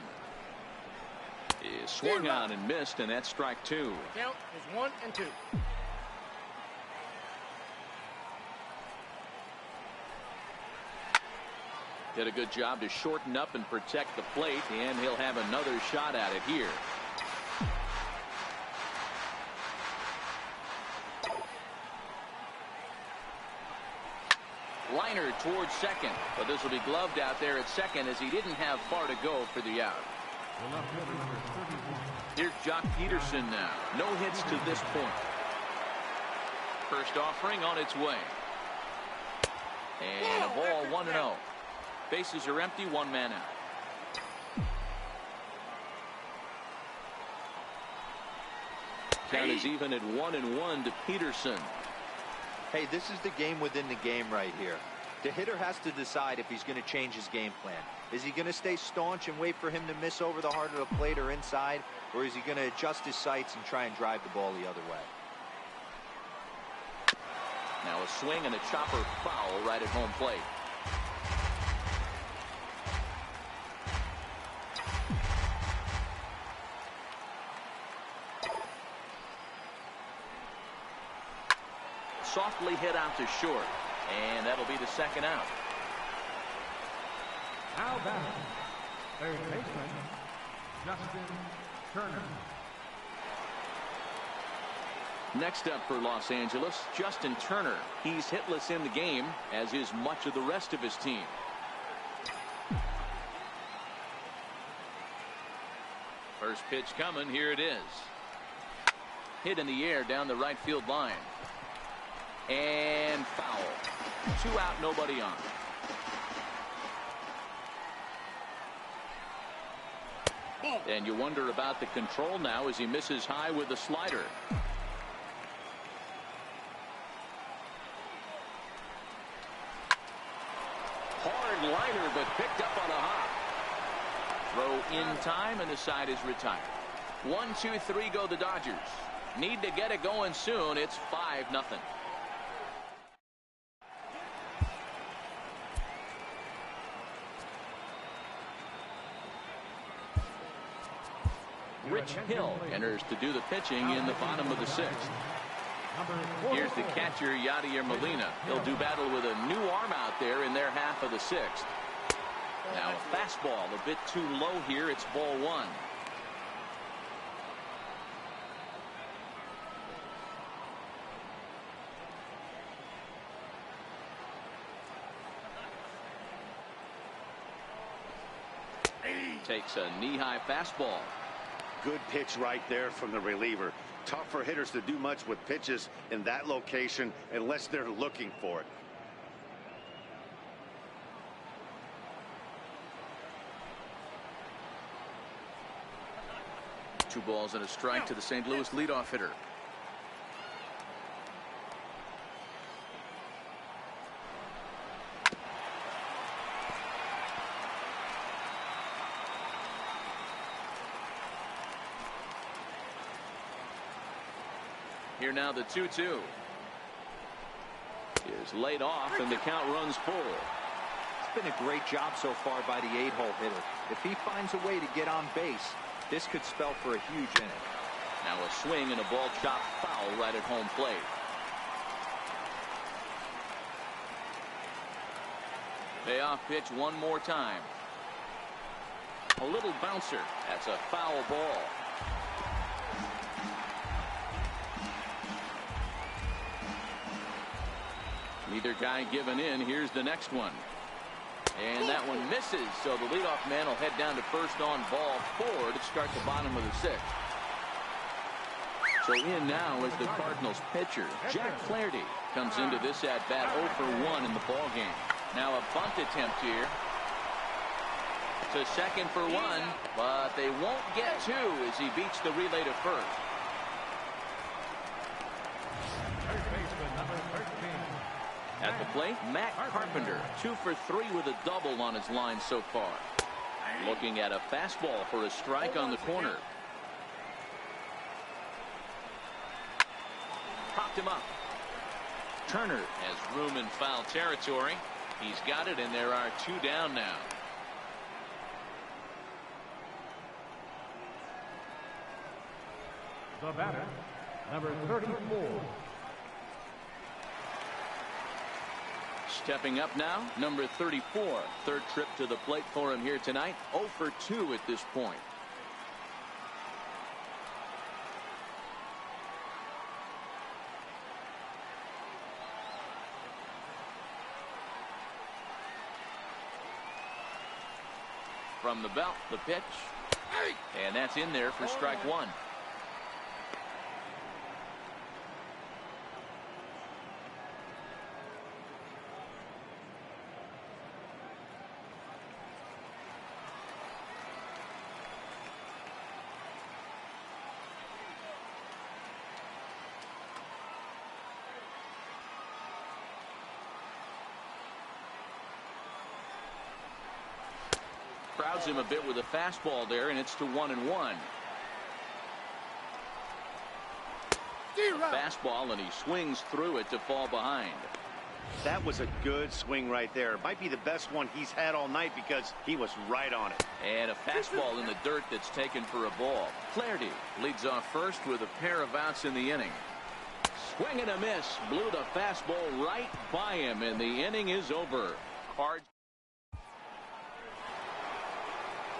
is swung on and missed, and that's strike 2. Count is 1 and 2. Did a good job to shorten up and protect the plate, and he'll have another shot at it here. Liner towards second, but this will be gloved out there at second as he didn't have far to go for the out. The left fielder, number 31. Here's Jock Peterson now. No hits to this point. First offering on its way. And a ball 1-0. Bases are empty, 1 man out. Count is even at 1-1 to Peterson. Hey, this is the game within the game right here. The hitter has to decide if he's going to change his game plan. Is he going to stay staunch and wait for him to miss over the heart of the plate or inside, or is he going to adjust his sights and try and drive the ball the other way? Now a swing and a chopper foul right at home plate. Softly hit out to short, and that'll be the second out. Now batting, third baseman, Justin Turner. Next up for Los Angeles, Justin Turner. He's hitless in the game, as is much of the rest of his team. First pitch coming, here it is. Hit in the air down the right field line. And foul. 2 out, nobody on. And you wonder about the control now as he misses high with the slider. Hard liner, but picked up on a hop. Throw in time, and the side is retired. 1, 2, 3 go the Dodgers. Need to get it going soon. It's 5-0. Rich Hill enters to do the pitching in the bottom of the 6th. Here's the catcher, Yadier Molina. He'll do battle with a new arm out there in their half of the 6th. Now a fastball a bit too low here. It's ball 1. Takes a knee-high fastball. Good pitch right there from the reliever. Tough for hitters to do much with pitches in that location unless they're looking for it. Two balls and a strike to the St. Louis leadoff hitter. Here now the 2-2 is laid off, and the count runs full. It's been a great job so far by the 8-hole hitter. If he finds a way to get on base, this could spell for a huge inning. Now a swing and a ball chopped foul right at home plate. Payoff pitch one more time. A little bouncer. That's a foul ball. Neither guy giving in. Here's the next one. And that one misses, so the leadoff man will head down to first on ball 4 to start the bottom of the 6th. So in now is the Cardinals pitcher, Jack Flaherty, comes into this at-bat 0 for 1 in the ball game. Now a bunt attempt here. To second for 1, but they won't get 2 as he beats the relay to first. Third baseman, number 13. At the plate, Matt Carpenter, 2 for 3 with a double on his line so far. Looking at a fastball for a strike on the corner. Popped him up. Turner has room in foul territory. He's got it, and there are 2 down now. The batter, number 34. Stepping up now, number 34. Third trip to the plate for him here tonight. 0 for 2 at this point. From the belt, the pitch. And that's in there for strike 1. Crowds him a bit with a fastball there, and it's to 1-1. Fastball, and he swings through it to fall behind. That was a good swing right there. Might be the best one he's had all night because he was right on it. And a fastball in the dirt that's taken for a ball. Flaherty leads off first with a pair of outs in the inning. Swing and a miss. Blew the fastball right by him, and the inning is over. Cards.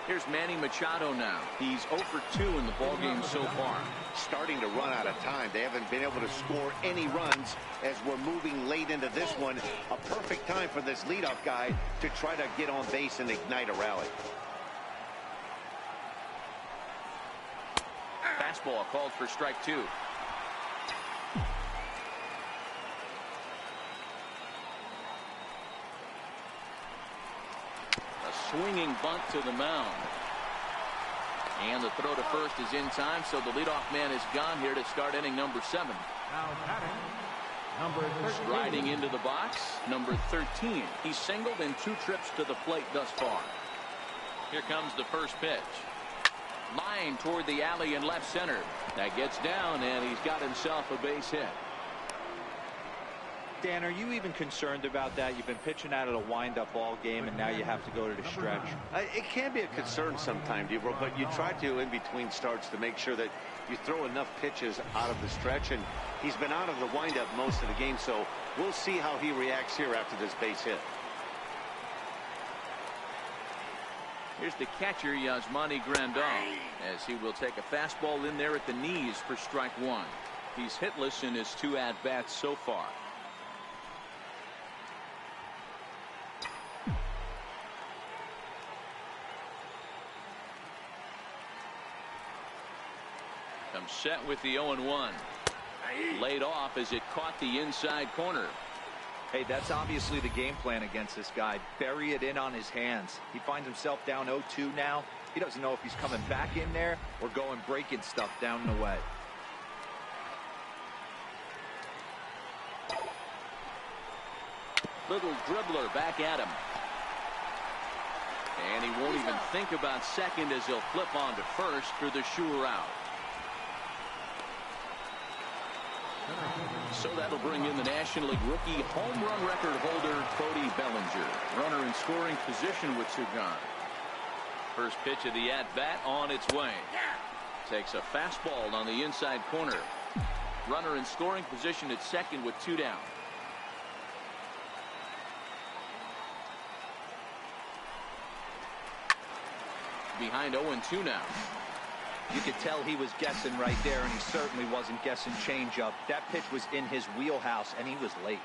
Here's Manny Machado now. He's 0 for 2 in the ballgame so far. Starting to run out of time. They haven't been able to score any runs as we're moving late into this one. A perfect time for this leadoff guy to try to get on base and ignite a rally. Fastball called for strike 2. Swinging bunt to the mound. And the throw to first is in time, so the leadoff man is gone here to start inning number 7. Now batting, number 13. Riding into the box, number 13. He's singled in 2 trips to the plate thus far. Here comes the first pitch. Line toward the alley in left center. That gets down, and he's got himself a base hit. Dan, are you even concerned about that? You've been pitching out of a wind-up ball game, and now you have to go to the stretch. It can be a concern sometimes, Devo, but you try to in between starts to make sure that you throw enough pitches out of the stretch, and he's been out of the windup most of the game, so we'll see how he reacts here after this base hit. Here's the catcher, Yasmani Grandal, as he will take a fastball in there at the knees for strike 1. He's hitless in his 2 at-bats so far. Comes set with the 0-1. Laid off as it caught the inside corner. Hey, that's obviously the game plan against this guy. Bury it in on his hands. He finds himself down 0-2 now. He doesn't know if he's coming back in there or going breaking stuff down the way. Little dribbler back at him. And he won't even think about second as he'll flip on to first for the sure out. So that'll bring in the National League rookie home run record holder Cody Bellinger. Runner in scoring position with 2 gone. First pitch of the at-bat on its way. Takes a fastball on the inside corner. Runner in scoring position at second with 2 down. Behind 0-2 now. You could tell he was guessing right there, and he certainly wasn't guessing changeup. That pitch was in his wheelhouse, and he was late.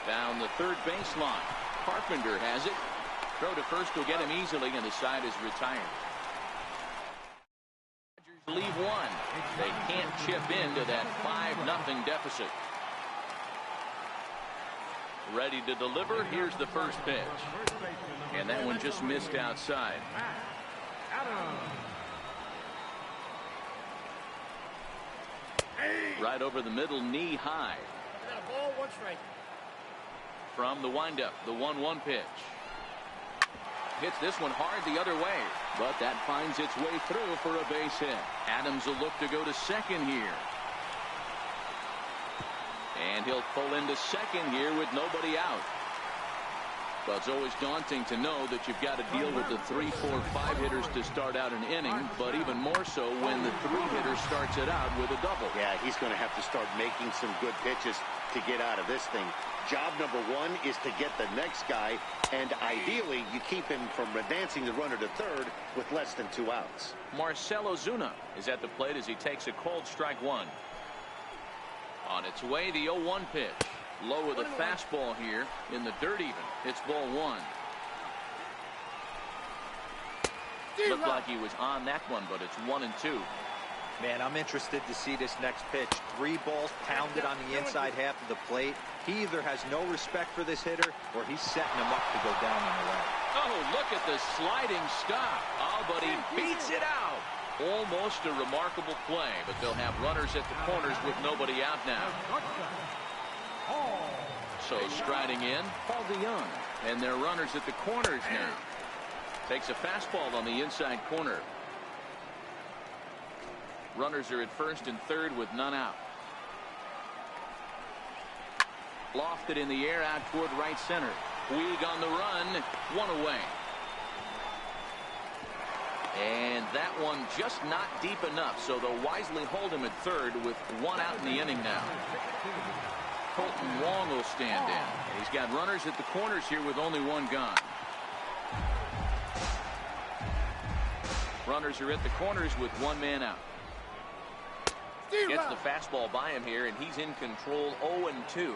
Down the third baseline. Carpenter has it. Throw to first will get him easily, and the side is retired. Dodgers leave 1. They can't chip into that 5-0 deficit. Ready to deliver. Here's the first pitch. And that one just missed outside. Right over the middle, knee high. From the windup, the 1-1 pitch. Hits this one hard the other way, but that finds its way through for a base hit. Adams will look to go to second here. And he'll pull into second here with nobody out. Well, it's always daunting to know that you've got to deal with the 3, 4, 5 hitters to start out an inning, but even more so when the 3 hitter starts it out with a double. Yeah, he's going to have to start making some good pitches to get out of this thing. Job number 1 is to get the next guy, and ideally you keep him from advancing the runner to third with less than 2 outs. Marcell Ozuna is at the plate as he takes a cold strike 1. On its way, the 0-1 pitch. Low with a fastball here in the dirt even. It's ball 1. Looked like he was on that one, but it's 1-2. Man, I'm interested to see this next pitch. 3 balls pounded on the inside half of the plate. He either has no respect for this hitter or he's setting him up to go down on the way. Oh, look at the sliding stop. Oh, but he beats it out. Almost a remarkable play, but they'll have runners at the corners with nobody out now. So striding in, Paul DeYoung. And they're runners at the corners now. Takes a fastball on the inside corner. Runners are at first and third with none out. Lofted in the air out toward right center. Puig on the run. One away. And that one just not deep enough, so they'll wisely hold him at third with one out in the inning now. Colton Wong will stand in. And he's got runners at the corners here with only one gone. Runners are at the corners with one man out. Gets the fastball by him here, and he's in control 0-2.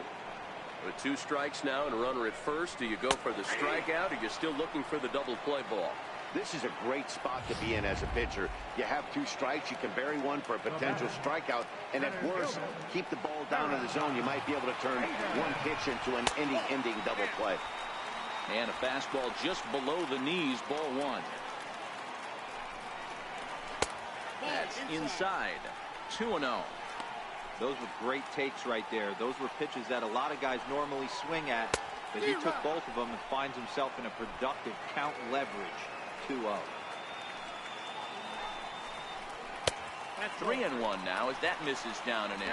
With 2 strikes now and a runner at first, do you go for the strikeout, or are you still looking for the double play ball? This is a great spot to be in as a pitcher. You have 2 strikes, you can bury one for a potential strikeout, and at worst, keep the ball down in the zone. You might be able to turn one pitch into an inning-ending double play. And a fastball just below the knees, ball 1. That's inside. 2-0. Those were great takes right there. Those were pitches that a lot of guys normally swing at, but he took both of them and finds himself in a productive count leverage. 2-0. 3-1 now as that misses down and in.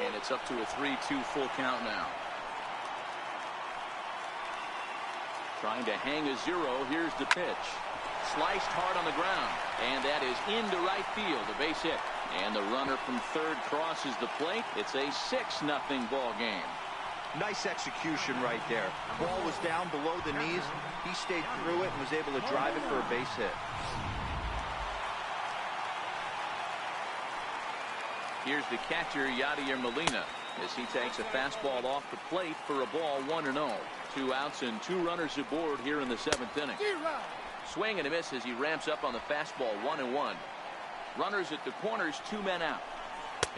And it's up to a 3-2 full count now. Trying to hang a 0. Here's the pitch. Sliced hard on the ground, and that is into right field, a base hit. And the runner from third crosses the plate. It's a 6-0 ball game. Nice execution right there. Ball was down below the knees. He stayed through it and was able to drive it for a base hit. Here's the catcher, Yadier Molina, as he takes a fastball off the plate for a ball 1-0. 2 outs and 2 runners aboard here in the 7th inning. Swing and a miss as he ramps up on the fastball. 1-1. Runners at the corners, 2 men out.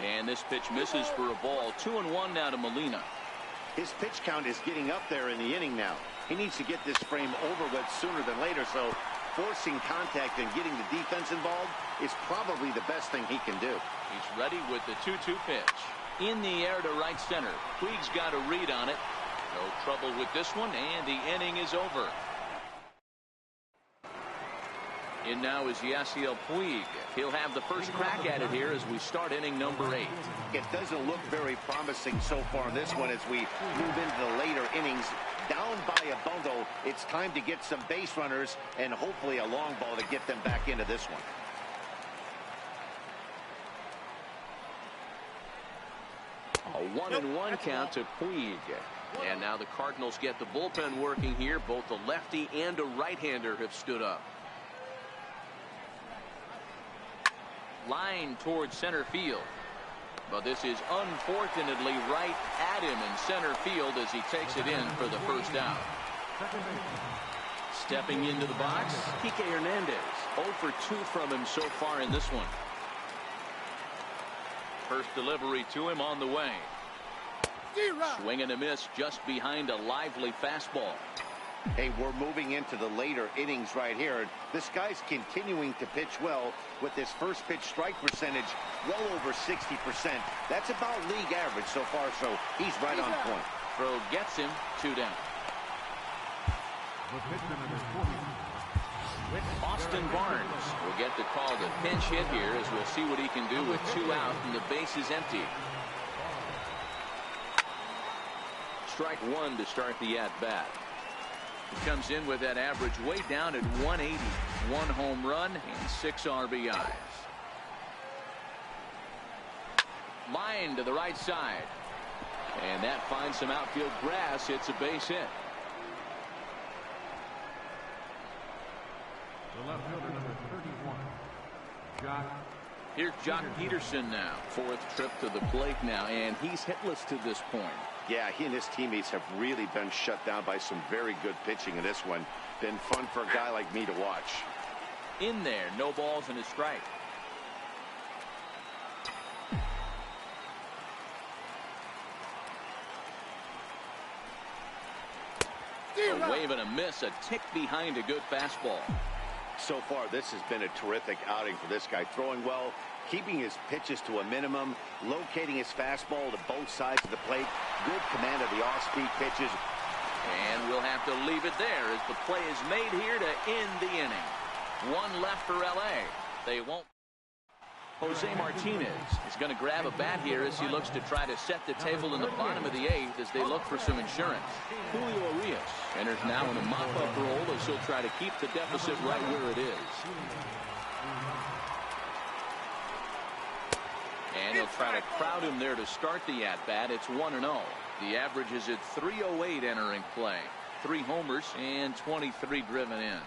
And this pitch misses for a ball. 2-1 now to Molina. His pitch count is getting up there in the inning now. He needs to get this frame over with sooner than later, so forcing contact and getting the defense involved is probably the best thing he can do. He's ready with the 2-2 pitch. In the air to right center. Puig's got a read on it. No trouble with this one, and the inning is over. In now is Yasiel Puig. He'll have the first crack at it here as we start inning number 8. It doesn't look very promising so far in this one as we move into the later innings. Down by a bundle, it's time to get some base runners and hopefully a long ball to get them back into this one. A 1-1 count to Puig. And now the Cardinals get the bullpen working here. Both a lefty and a right-hander have stood up. Line towards center field. But this is unfortunately right at him in center field as he takes it in for the first out. Stepping into the box, Kike Hernandez. 0 for 2 from him so far in this one. First delivery to him on the way. Swing and a miss just behind a lively fastball. Hey, we're moving into the later innings right here. This guy's continuing to pitch well with his first pitch strike percentage well over 60%. That's about league average so far, so he's right on point. Throw gets him. 2 down. Austin Barnes will get the call to pinch hit here as we'll see what he can do with 2 out and the base is empty. Strike 1 to start the at-bat. He comes in with that average way down at 180. 1 home run and 6 RBIs. Line to the right side. And that finds some outfield grass. It's a base hit. The left fielder, number 31, Jock. Here's Jock Peterson now. 4th trip to the plate now, and he's hitless to this point. Yeah, he and his teammates have really been shut down by some very good pitching in this one. Been fun for a guy like me to watch. In there, no balls and a strike. A wave and a miss, a tick behind a good fastball. So far, this has been a terrific outing for this guy. Throwing well, keeping his pitches to a minimum, locating his fastball to both sides of the plate, good command of the off-speed pitches. And we'll have to leave it there as the play is made here to end the inning. One left for L.A. They won't. Jose Martinez is going to grab a bat here as he looks to try to set the table in the bottom of the eighth as they look for some insurance. Julio Urias enters now in a mop-up role as he'll try to keep the deficit right where it is. And he'll try to crowd him there to start the at-bat. It's 1-0. The average is at 308 entering play. 3 homers and 23 driven in.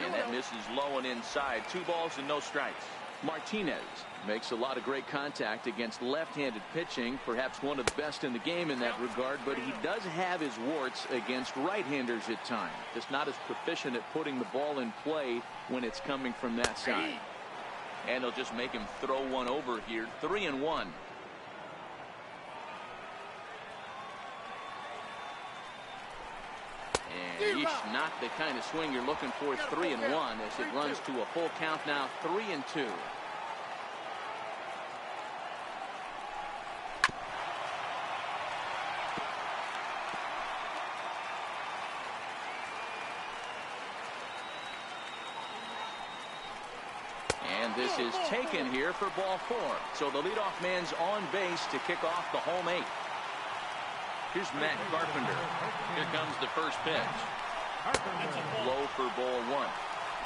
And that misses low and inside. 2 balls and no strikes. Martinez makes a lot of great contact against left-handed pitching, perhaps one of the best in the game in that regard, but he does have his warts against right-handers at times. Just not as proficient at putting the ball in play when it's coming from that side. And he'll just make him throw one over here. 3-1. And yeesh, not the kind of swing you're looking for. It's 3-1 as it runs to a full count now. 3-2. And this is taken here for ball 4. So the leadoff man's on base to kick off the home 8th. Here's Matt Carpenter. Here comes the first pitch. Low for ball 1.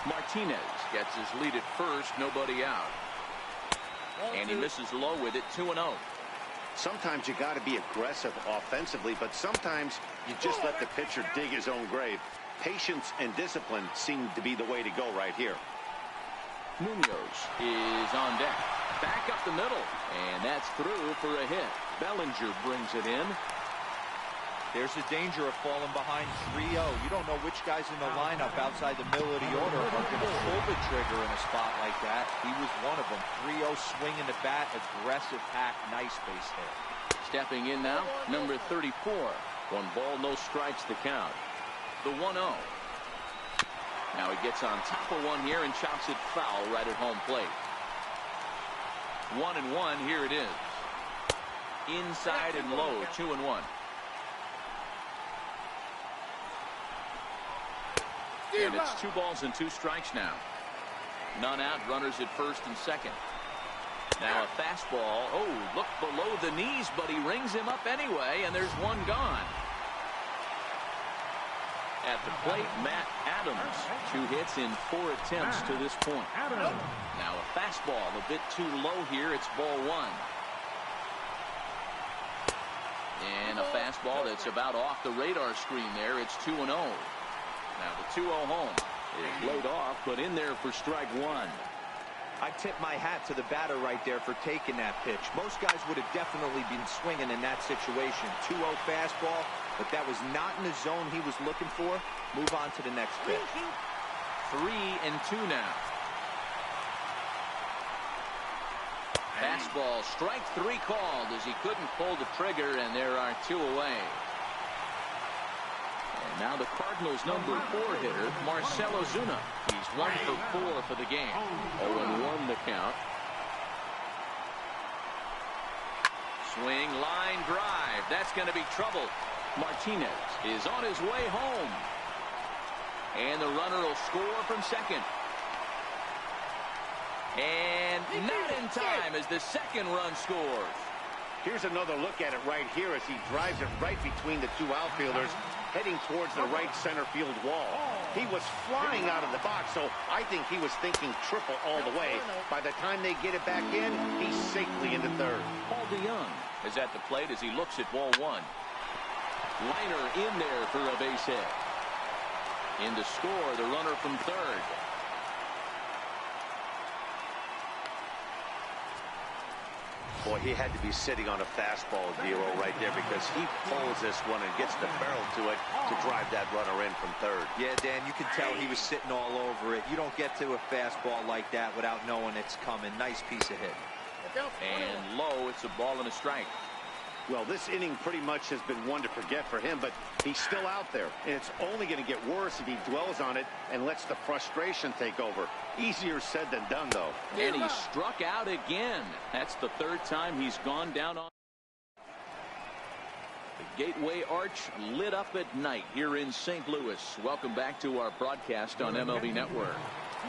Martinez gets his lead at first. Nobody out. And he misses low with it. 2-0. Sometimes you got to be aggressive offensively, but sometimes you just let the pitcher dig his own grave. Patience and discipline seem to be the way to go right here. Munoz is on deck. Back up the middle. And that's through for a hit. Bellinger brings it in. There's the danger of falling behind 3-0. You don't know which guys in the lineup outside the middle of the order are going to pull the trigger in a spot like that. He was one of them. 3-0 swinging the bat, aggressive hack, nice base hit. Stepping in now, number 34. 1 ball, no strikes the count. The 1-0. Now he gets on top of one here and chops it foul right at home plate. 1-1. Here it is. Inside and low. 2-1. And it's 2 balls and 2 strikes now. None out. Runners at first and second. Now a fastball. Oh, look below the knees, but he rings him up anyway, and there's 1 gone. At the plate, Matt Adams. 2 hits in 4 attempts to this point. Now a fastball a bit too low here. It's ball 1. And a fastball that's about off the radar screen there. It's 2-0. Now the 2-0 home is laid off, but in there for strike 1. I tip my hat to the batter right there for taking that pitch. Most guys would have definitely been swinging in that situation. 2-0 fastball, but that was not in the zone he was looking for. Move on to the next pitch. 3-2 now. Fastball, strike 3 called as he couldn't pull the trigger, and there are 2 away. And now the Cardinals' number 4 hitter, Marcell Ozuna. He's 1 for 4 for the game. 0-1 the count. Swing, line drive. That's going to be trouble. Martinez is on his way home. And the runner will score from second. And not in time as the second run scores. Here's another look at it right here as he drives it right between the 2 outfielders, heading towards the right center field wall. He was flying out of the box, so I think he was thinking triple all the way. By the time they get it back in, he's safely into third. Paul DeYoung is at the plate as he looks at ball 1. Liner in there for a base hit. In to score the runner from third. Boy, he had to be sitting on a fastball, Nero, right there, because he pulls this one and gets the barrel to it to drive that runner in from third. Yeah, Dan, you can tell he was sitting all over it. You don't get to a fastball like that without knowing it's coming. Nice piece of hit. And low, it's a ball and a strike. Well, this inning pretty much has been one to forget for him, but he's still out there. And it's only going to get worse if he dwells on it and lets the frustration take over. Easier said than done, though. And he struck out again. That's the third time he's gone down on. The Gateway Arch lit up at night here in St. Louis. Welcome back to our broadcast on MLB Network.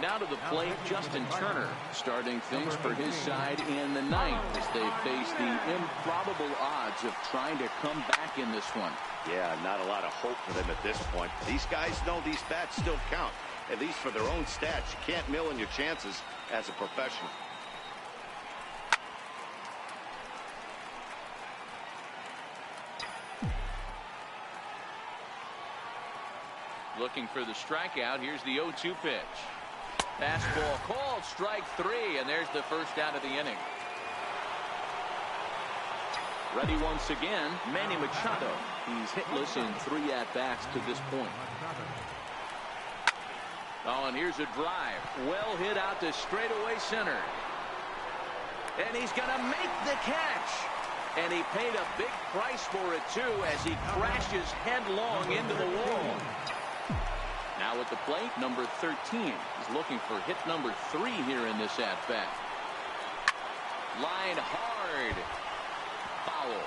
Now to the plate, Justin Turner starting things for his side in the ninth as they face the improbable odds of trying to come back in this one. Yeah, not a lot of hope for them at this point. These guys know these bats still count, at least for their own stats. You can't mill in your chances as a professional. Looking for the strikeout. Here's the 0-2 pitch. Fastball called, strike three, and there's the first out of the inning. Ready once again, Manny Machado. He's hitless in 3 at-bats to this point. Oh, and here's a drive. Well hit out to straightaway center. And he's going to make the catch. And he paid a big price for it, too, as he crashes headlong into the wall. Now at the plate, number 13. He's looking for hit number 3 here in this at-bat. Line hard. Foul.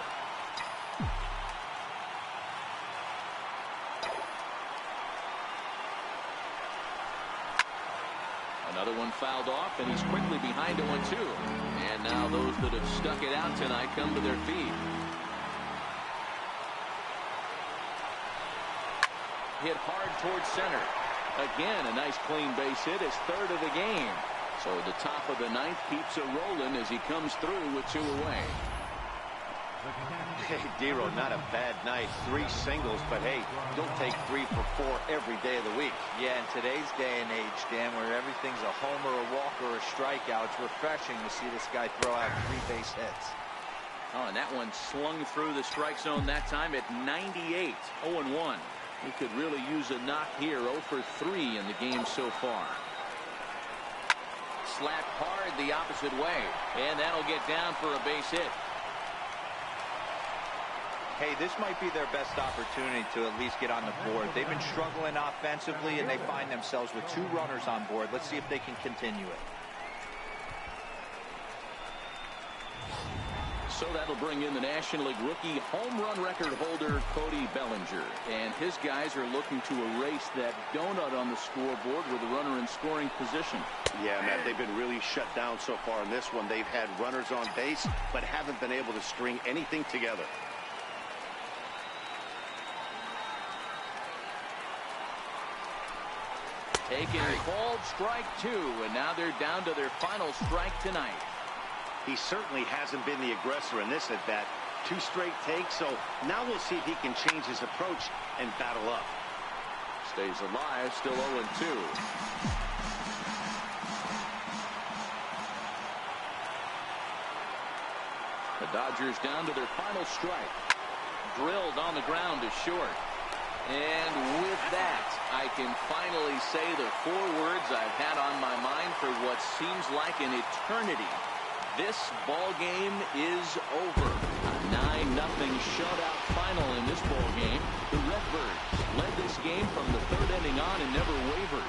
Another one fouled off, and he's quickly behind 0-2. And now those that have stuck it out tonight come to their feet. Hit hard towards center. Again, a nice clean base hit, his 3rd of the game. So the top of the 9th keeps it rolling as he comes through with 2 away. Hey, Dero, not a bad night. 3 singles, but hey, don't take 3 for 4 every day of the week. Yeah, in today's day and age, Dan, where everything's a homer, a walk, or a strikeout, it's refreshing to see this guy throw out 3 base hits. Oh, and that one slung through the strike zone that time at 98. 0-1. He could really use a knock here. 0 for 3 in the game so far. Slapped hard the opposite way, and that'll get down for a base hit. Hey, this might be their best opportunity to at least get on the board. They've been struggling offensively, and they find themselves with 2 runners on board. Let's see if they can continue it. So that'll bring in the National League rookie home run record holder Cody Bellinger. And his guys are looking to erase that donut on the scoreboard with a runner in scoring position. Yeah, Matt, they've been really shut down so far in this one. They've had runners on base, but haven't been able to string anything together. Taken, called, strike 2, and now they're down to their final strike tonight. He certainly hasn't been the aggressor in this at-bat. 2 straight takes, so now we'll see if he can change his approach and battle up. Stays alive, still 0-2. The Dodgers down to their final strike. Drilled on the ground to short. And with that, I can finally say the 4 words I've had on my mind for what seems like an eternity. This ball game is over. A 9-0 shutout final in this ball game. The Redbirds led this game from the 3rd inning on and never wavered.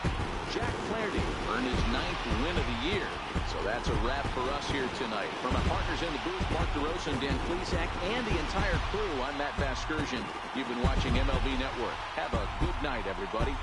Jack Flaherty earned his 9th win of the year. So that's a wrap for us here tonight. From my partners in the booth, Mark DeRosa and Dan Plesac, and the entire crew, I'm Matt Vasgersian. You've been watching MLB Network. Have a good night, everybody.